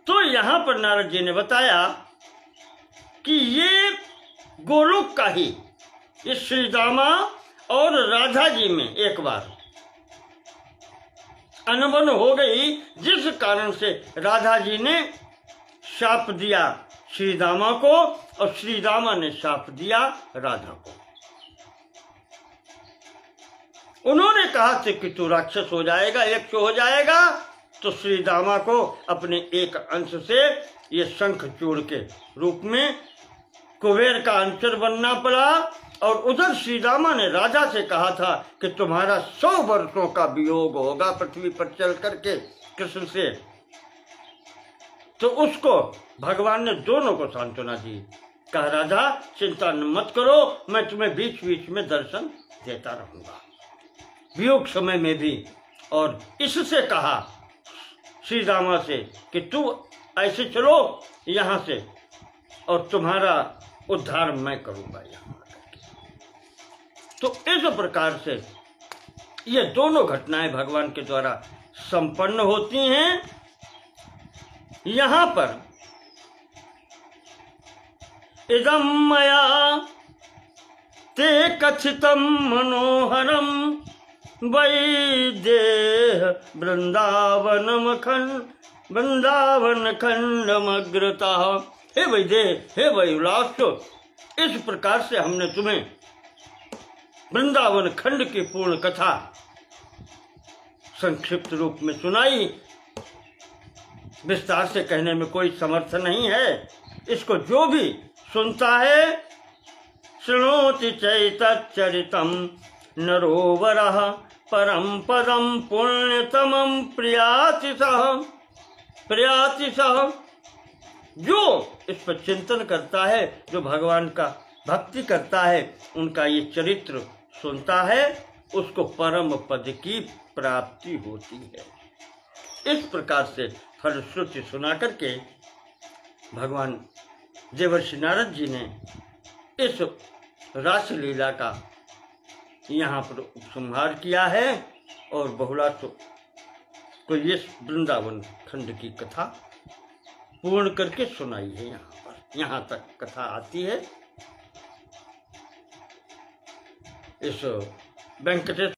तो यहाँ पर नारद जी ने बताया कि ये गोलोक का ही इस श्री दामा और राधा जी में एक बार अनबन हो गई, जिस कारण से राधा जी ने शाप दिया श्री दामा को और श्री दामा ने शाप दिया राधा को। उन्होंने कहा था कि तू राक्षस हो जाएगा, एक हो जाएगा, तो श्री दामा को अपने एक अंश से ये शंखचूड़ के रूप में कुबेर का अंचर बनना पड़ा। और उधर श्री दामा ने राजा से कहा था कि तुम्हारा 100 वर्षों का वियोग होगा पृथ्वी पर चल करके कृष्ण से। तो उसको भगवान ने दोनों को सांत्वना दी, कहा राधा चिंता मत करो, मैं तुम्हें बीच बीच में दर्शन देता रहूंगा वियोग समय में भी। और इससे कहा श्री दामा से कि तू ऐसे चलो यहाँ से और तुम्हारा उद्धार मैं करूंगा यहाँ। तो इस प्रकार से ये दोनों घटनाएं भगवान के द्वारा संपन्न होती हैं। यहाँ पर इदं मया ते कथितं मनोहरं वैदेह वृंदावन खंडमग्रता। हे वैदेह, हे वैलास, इस प्रकार से हमने तुम्हें वृंदावन खंड की पूर्ण कथा संक्षिप्त रूप में सुनाई। विस्तार से कहने में कोई समर्थ नहीं है। इसको जो भी सुनता है, शृणोति चैतच्चरितं नरोवरः परम पदम पुण्यतमं प्रियाति सह। जो इस पर चिंतन करता है, जो भगवान का भक्ति करता है, उनका ये चरित्र सुनता है उसको परम पद की प्राप्ति होती है। इस प्रकार से फलश्रुति सुना करके भगवान देवर्षि नारद जी ने इस रासलीला का यहाँ पर उपसंहार किया है और बहुलासु को इस वृंदावन खंड की कथा पूर्ण करके सुनाई है। यहाँ पर यहाँ तक कथा आती है। इस वेंकटेश्वर